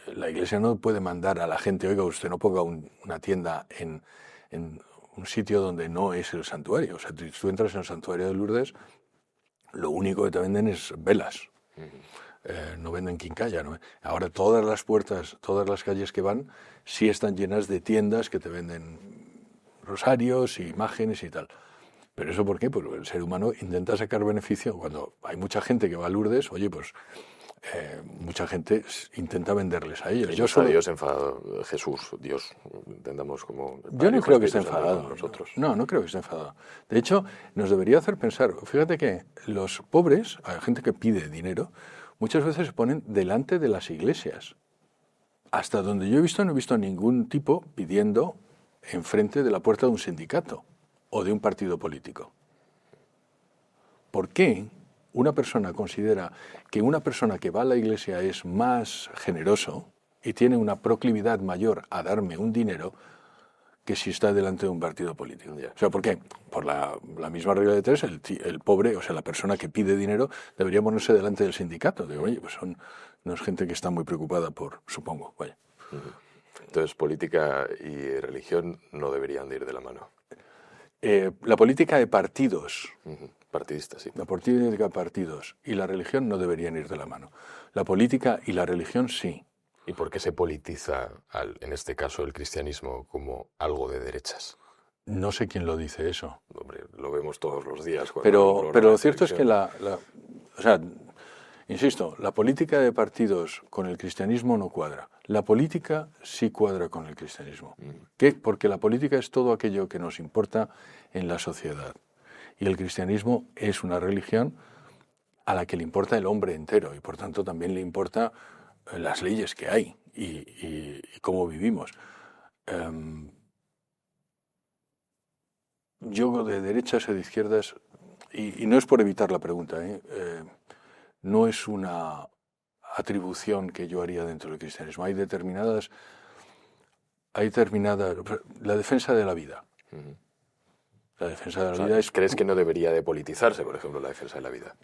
La Iglesia no puede mandar a la gente, oiga, usted no ponga una tienda en un sitio donde no es el santuario. O sea, si tú entras en el santuario de Lourdes, lo único que te venden es velas. No venden quincalla, ¿no? Ahora todas las puertas, todas las calles que van, sí están llenas de tiendas que te venden rosarios, imágenes y tal. ¿Pero eso por qué? Pues el ser humano intenta sacar beneficio. Cuando hay mucha gente que va a Lourdes, oye, pues mucha gente intenta venderles a ellos. Yo soy Dios enfadado, Jesús, Dios, entendamos como... Yo no creo que esté enfadado. Nosotros. No creo que esté enfadado. De hecho, nos debería hacer pensar, fíjate que los pobres, hay gente que pide dinero, muchas veces se ponen delante de las iglesias. Hasta donde yo he visto, no he visto ningún tipo pidiendo enfrente de la puerta de un sindicato o de un partido político. ¿Por qué una persona considera que una persona que va a la iglesia es más generoso y tiene una proclividad mayor a darme un dinero que si está delante de un partido político? O sea, ¿por qué? Por la misma regla de tres, el pobre, o sea, la persona que pide dinero, debería ponerse delante del sindicato. Digo, oye, pues no es gente que está muy preocupada por, supongo, vaya. Entonces, política y religión no deberían de ir de la mano. La política de partidos. Partidistas, sí. La política de partidos y la religión no deberían ir de la mano. La política y la religión sí. ¿Y por qué se politiza, en este caso, el cristianismo como algo de derechas? No sé quién lo dice eso. Hombre, lo vemos todos los días. Pero lo cierto es que o sea, insisto, la política de partidos con el cristianismo no cuadra. La política sí cuadra con el cristianismo. ¿Qué? Porque la política es todo aquello que nos importa en la sociedad. Y el cristianismo es una religión a la que le importa el hombre entero y por tanto también le importa las leyes que hay y cómo vivimos. Yo de derechas o de izquierdas, y no es por evitar la pregunta, no es una atribución que yo haría dentro del cristianismo. Hay determinadas, la defensa de la vida. La defensa de la vida es... ¿Crees que no debería de politizarse, por ejemplo, la defensa de la vida?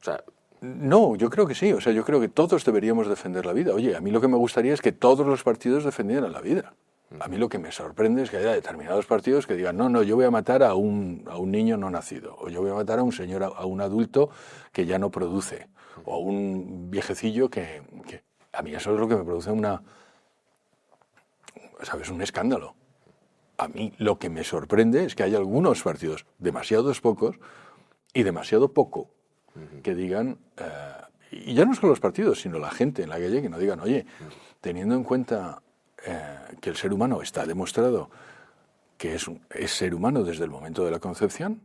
O sea... No, yo creo que sí. O sea, yo creo que todos deberíamos defender la vida. Oye, a mí lo que me gustaría es que todos los partidos defendieran la vida. A mí lo que me sorprende es que haya determinados partidos que digan, no, yo voy a matar a un niño no nacido, o yo voy a matar a un señor, a un adulto que ya no produce, o a un viejecillo que... A mí eso es lo que me produce ¿sabes? Un escándalo. A mí lo que me sorprende es que hay algunos partidos, demasiados pocos y demasiado poco, que digan, y ya no solo los partidos, sino la gente en la calle, que no digan, oye, teniendo en cuenta que el ser humano está demostrado que es ser humano desde el momento de la concepción,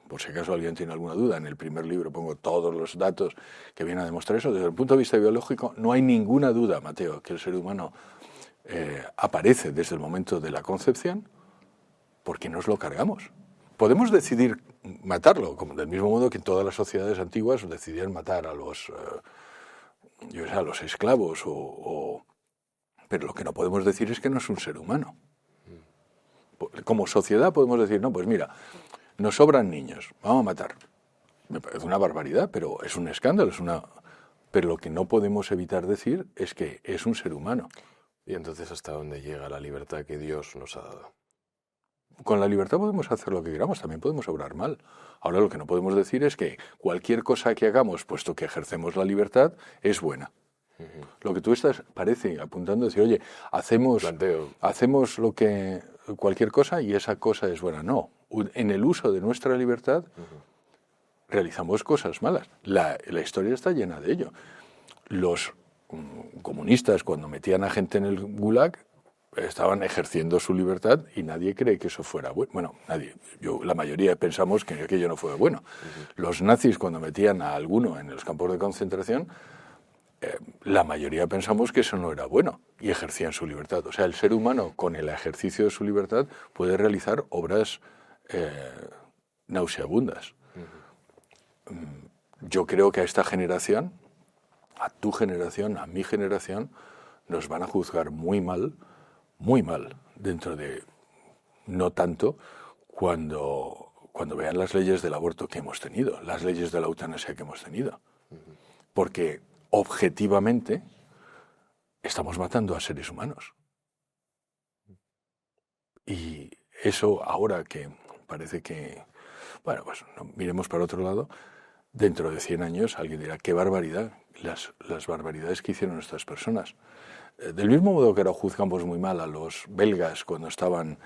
por si acaso alguien tiene alguna duda, en el primer libro pongo todos los datos que vienen a demostrar eso, desde el punto de vista biológico no hay ninguna duda, Mateo, que el ser humano aparece desde el momento de la concepción, porque nos lo cargamos. Podemos decidir matarlo, como del mismo modo que todas las sociedades antiguas decidían matar a los esclavos, pero lo que no podemos decir es que no es un ser humano. Como sociedad podemos decir, no, pues mira, nos sobran niños, vamos a matar. Me parece una barbaridad, pero es un escándalo, pero lo que no podemos evitar decir es que es un ser humano. ¿Y entonces hasta dónde llega la libertad que Dios nos ha dado? Con la libertad podemos hacer lo que queramos, también podemos obrar mal. Ahora lo que no podemos decir es que cualquier cosa que hagamos, puesto que ejercemos la libertad, es buena. Lo que tú estás, parece, apuntando, decir, oye, hacemos cualquier cosa y esa cosa es buena. No, en el uso de nuestra libertad realizamos cosas malas. La historia está llena de ello. Los comunistas, cuando metían a gente en el Gulag, estaban ejerciendo su libertad y nadie cree que eso fuera bueno. Bueno, nadie. La mayoría pensamos que aquello no fue bueno. Los nazis, cuando metían a alguno en los campos de concentración, la mayoría pensamos que eso no era bueno y ejercían su libertad. O sea, el ser humano, con el ejercicio de su libertad, puede realizar obras nauseabundas. Yo creo que a esta generación, a tu generación, a mi generación, nos van a juzgar muy mal, dentro de no tanto, cuando vean las leyes del aborto que hemos tenido, las leyes de la eutanasia que hemos tenido. Porque objetivamente estamos matando a seres humanos. Y eso ahora que parece que, bueno, pues no, miremos para otro lado, dentro de 100 años alguien dirá, qué barbaridad, las barbaridades que hicieron estas personas. Del mismo modo que ahora juzgamos muy mal a los belgas cuando estaban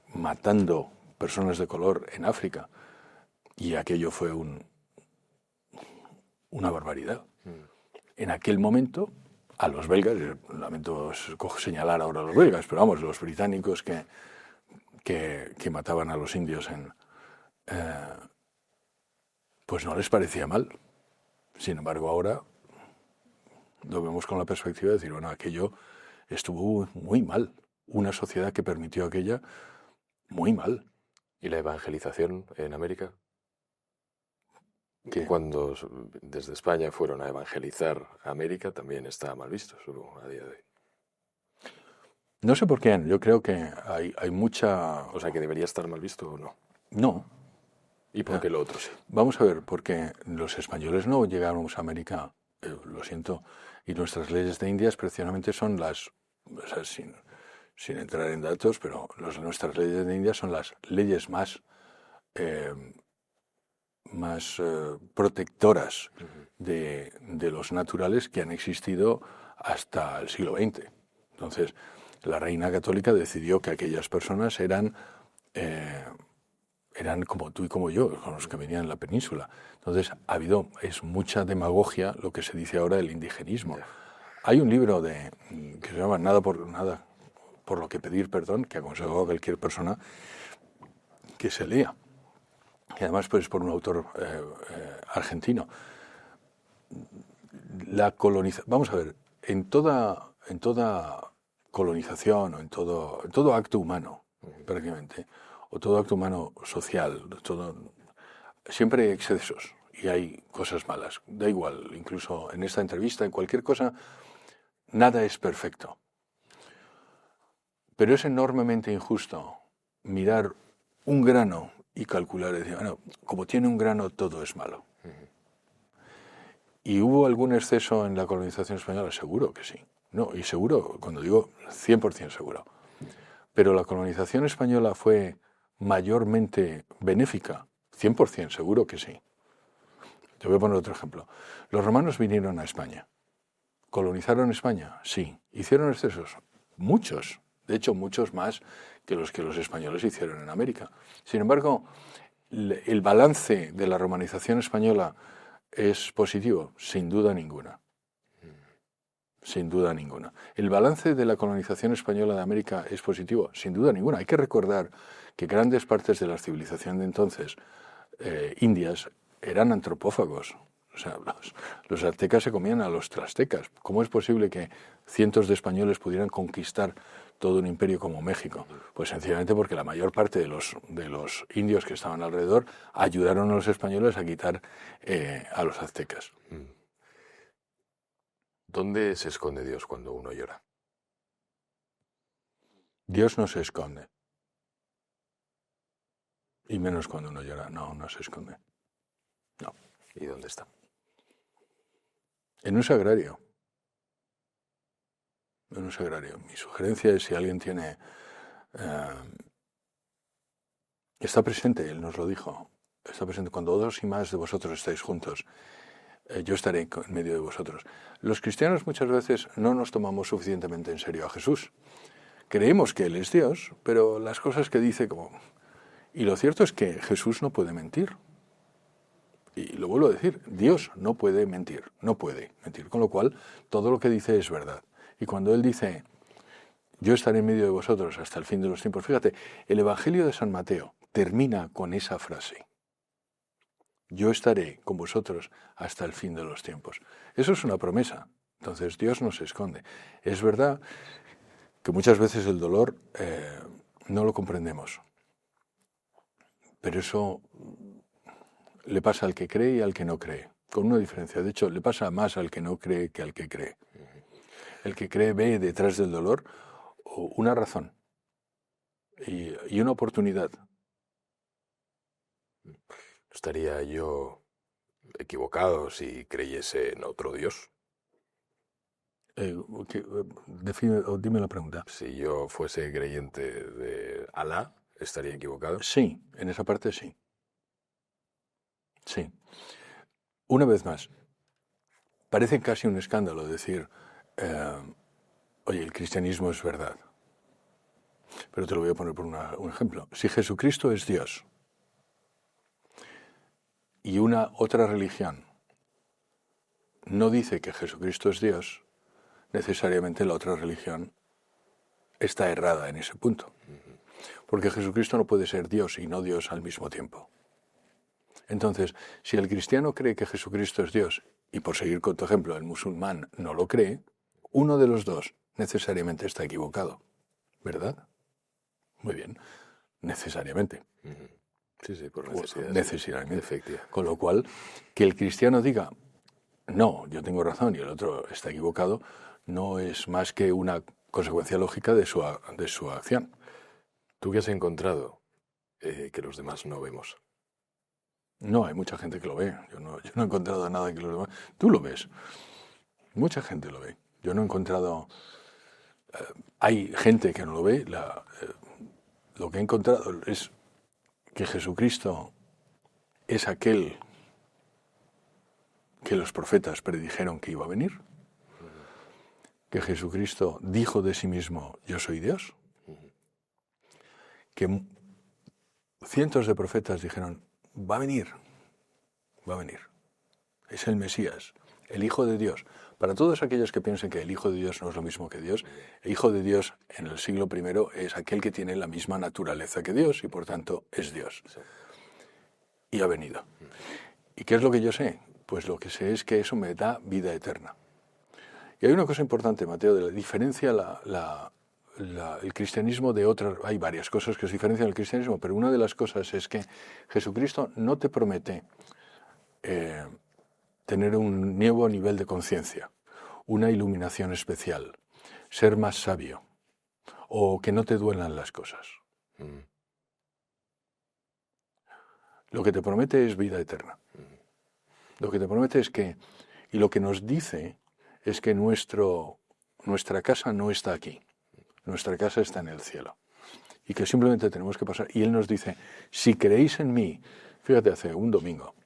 matando personas de color en África, y aquello fue una barbaridad. En aquel momento, a los belgas, lamento señalar ahora a los belgas, pero vamos, los británicos que mataban a los indios pues no les parecía mal. Sin embargo, ahora lo vemos con la perspectiva de decir, bueno, aquello estuvo muy mal. Una sociedad que permitió aquella, muy mal. ¿Y la evangelización en América? ¿Qué? Cuando desde España fueron a evangelizar a América también está mal visto a día de hoy. No sé por qué, yo creo que hay mucha... O sea, que debería estar mal visto o no. No. ¿Y por qué lo otro sí? Vamos a ver, porque los españoles no llegamos a América, lo siento, y nuestras leyes de Indias precisamente son las, o sea, sin entrar en datos, pero nuestras leyes de Indias son las leyes más protectoras de los naturales que han existido hasta el siglo XX. Entonces, la Reina Católica decidió que aquellas personas eran como tú y como yo, con los que venían en la península. Entonces, es mucha demagogia lo que se dice ahora del indigenismo. Hay un libro que se llama Nada por lo que pedir perdón, que aconsejo a cualquier persona que se lea. Y además, pues, por un autor argentino. Vamos a ver, en toda colonización o en todo acto humano, prácticamente, o todo acto humano social, siempre hay excesos y hay cosas malas. Da igual, incluso en esta entrevista, en cualquier cosa, nada es perfecto. Pero es enormemente injusto mirar un grano y calcular y decir, bueno, como tiene un grano, todo es malo. ¿Y hubo algún exceso en la colonización española? Seguro que sí. No, y seguro, cuando digo 100% seguro. Pero la colonización española fue mayormente benéfica. 100% seguro que sí. Te voy a poner otro ejemplo. Los romanos vinieron a España. ¿Colonizaron España? Sí. ¿Hicieron excesos? Muchos. De hecho, muchos más que los españoles hicieron en América. Sin embargo, el balance de la romanización española es positivo, sin duda ninguna. Sin duda ninguna. ¿El balance de la colonización española de América es positivo? Sin duda ninguna. Hay que recordar que grandes partes de la civilización de entonces, indias, eran antropófagos. O sea, los aztecas se comían a los tlaxtecas. ¿Cómo es posible que cientos de españoles pudieran conquistar todo un imperio como México? Pues sencillamente porque la mayor parte de los indios que estaban alrededor ayudaron a los españoles a quitar a los aztecas. ¿Dónde se esconde Dios cuando uno llora? Dios no se esconde. Y menos cuando uno llora. No, no se esconde. No. ¿Y dónde está? En un sagrario. En un sagrario. Mi sugerencia es, si alguien tiene... está presente, él nos lo dijo. Está presente. Cuando 2 y más de vosotros estáis juntos, yo estaré en medio de vosotros. Los cristianos muchas veces no nos tomamos suficientemente en serio a Jesús. Creemos que Él es Dios, pero las cosas que dice como... Y lo cierto es que Jesús no puede mentir. Y lo vuelvo a decir, Dios no puede mentir, no puede mentir. Con lo cual, todo lo que dice es verdad. Y cuando Él dice Yo estaré en medio de vosotros hasta el fin de los tiempos. Fíjate, el Evangelio de San Mateo termina con esa frase. Yo estaré con vosotros hasta el fin de los tiempos. Eso es una promesa. Entonces Dios no se esconde. Es verdad que muchas veces el dolor no lo comprendemos. Pero eso le pasa al que cree y al que no cree. Con una diferencia. De hecho, le pasa más al que no cree que al que cree. El que cree ve detrás del dolor una razón y una oportunidad. ¿Estaría yo equivocado si creyese en otro Dios? Dime la pregunta. Si yo fuese creyente de Alá, ¿estaría equivocado? Sí, en esa parte sí. Sí. Una vez más, parece casi un escándalo decir, oye, el cristianismo es verdad. Pero te lo voy a poner por un ejemplo. Si Jesucristo es Dios y una otra religión no dice que Jesucristo es Dios, necesariamente la otra religión está errada en ese punto. Porque Jesucristo no puede ser Dios y no Dios al mismo tiempo. Entonces, si el cristiano cree que Jesucristo es Dios, y por seguir con tu ejemplo, el musulmán no lo cree, uno de los dos necesariamente está equivocado. ¿Verdad? Muy bien. Necesariamente. Sí, por necesidad. Necesariamente. Efectivamente. Con lo cual, que el cristiano diga, no, yo tengo razón y el otro está equivocado, no es más que una consecuencia lógica de su acción. ¿Tú qué has encontrado que los demás no vemos? No, hay mucha gente que lo ve. Yo no he encontrado nada que los demás... Tú lo ves. Mucha gente lo ve. Yo no he encontrado... hay gente que no lo ve. Lo que he encontrado es que Jesucristo es aquel que los profetas predijeron que iba a venir. Que Jesucristo dijo de sí mismo, yo soy Dios. Que cientos de profetas dijeron, va a venir. Es el Mesías, el Hijo de Dios. Para todos aquellos que piensen que el Hijo de Dios no es lo mismo que Dios, el Hijo de Dios en el siglo I es aquel que tiene la misma naturaleza que Dios y por tanto es Dios. Y ha venido. ¿Y qué es lo que yo sé? Pues lo que sé es que eso me da vida eterna. Y hay una cosa importante, Mateo, de la diferencia el cristianismo de otras. Hay varias cosas que se diferencian del cristianismo, pero una de las cosas es que Jesucristo no te promete tener un nuevo nivel de conciencia, una iluminación especial, ser más sabio o que no te duelan las cosas. Lo que te promete es vida eterna. Lo que te promete es que, y lo que nos dice es que nuestra casa no está aquí, nuestra casa está en el cielo. Y que simplemente tenemos que pasar. Y Él nos dice, si creéis en mí, fíjate, hace un domingo,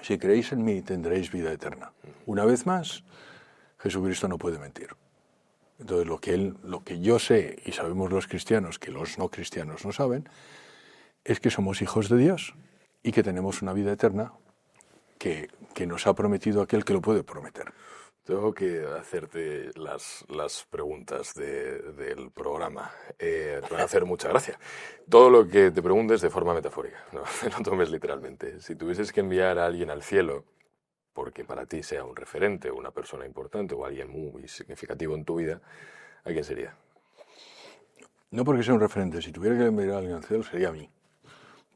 si creéis en mí tendréis vida eterna. Una vez más, Jesucristo no puede mentir. Entonces lo que yo sé, y sabemos los cristianos, que los no cristianos no saben, es que somos hijos de Dios y que tenemos una vida eterna que nos ha prometido aquel que lo puede prometer. Tengo que hacerte las preguntas del programa. Te van a hacer mucha gracia. Todo lo que te preguntes de forma metafórica, no lo tomes literalmente. Si tuvieses que enviar a alguien al cielo, porque para ti sea un referente, una persona importante o alguien muy significativo en tu vida, ¿a quién sería? No porque sea un referente. Si tuviera que enviar a alguien al cielo, sería a mí.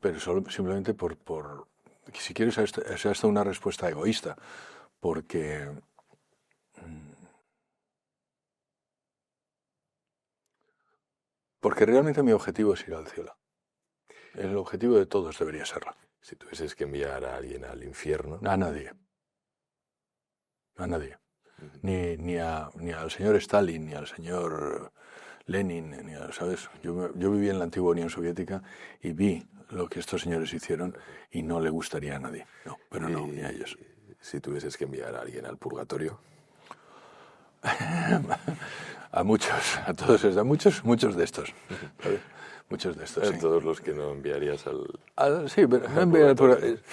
Pero simplemente por si quieres, es hasta una respuesta egoísta. Porque realmente mi objetivo es ir al cielo. El objetivo de todos debería serlo. Si tuvieses que enviar a alguien al infierno... A nadie. A nadie. Ni al señor Stalin, ni al señor Lenin, ¿sabes? Yo viví en la antigua Unión Soviética y vi lo que estos señores hicieron y no le gustaría a nadie. No, pero no, ni a ellos. Si tuvieses que enviar a alguien al purgatorio... A muchos, a todos, a muchos de estos. ¿Sabes? muchos de estos. A todos los que no enviarías al... Sí, pero no enviar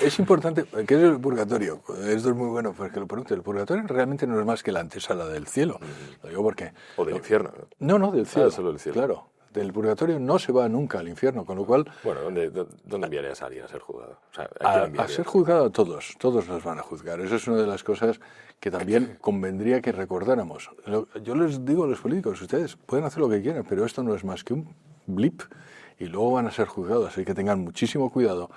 es importante, ¿qué es el purgatorio? Esto es muy bueno porque lo pregunto. El purgatorio realmente no es más que la antesala del cielo. Lo digo porque... O del infierno, ¿no? No, del cielo. Solo del cielo. Claro. Del purgatorio no se va nunca al infierno, con lo cual... Bueno, ¿dónde enviarías a alguien a ser juzgado? O sea, a ser juzgado a todos nos van a juzgar. Eso es una de las cosas que también convendría que recordáramos. Yo les digo a los políticos, ustedes pueden hacer lo que quieran, pero esto no es más que un blip y luego van a ser juzgados, así que tengan muchísimo cuidado.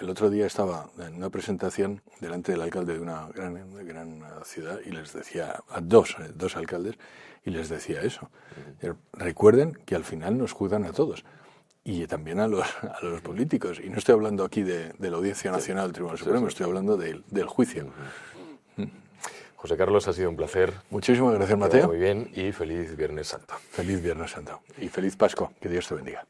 El otro día estaba en una presentación delante del alcalde de una gran ciudad y les decía a dos alcaldes y les decía eso. Recuerden que al final nos juzgan a todos y también a los políticos. Y no estoy hablando aquí de la Audiencia Nacional del Tribunal Supremo, estoy hablando del juicio. José Carlos, ha sido un placer. Muchísimas gracias, Mateo. Muy bien y feliz Viernes Santo. Feliz Viernes Santo y feliz Pascua. Que Dios te bendiga.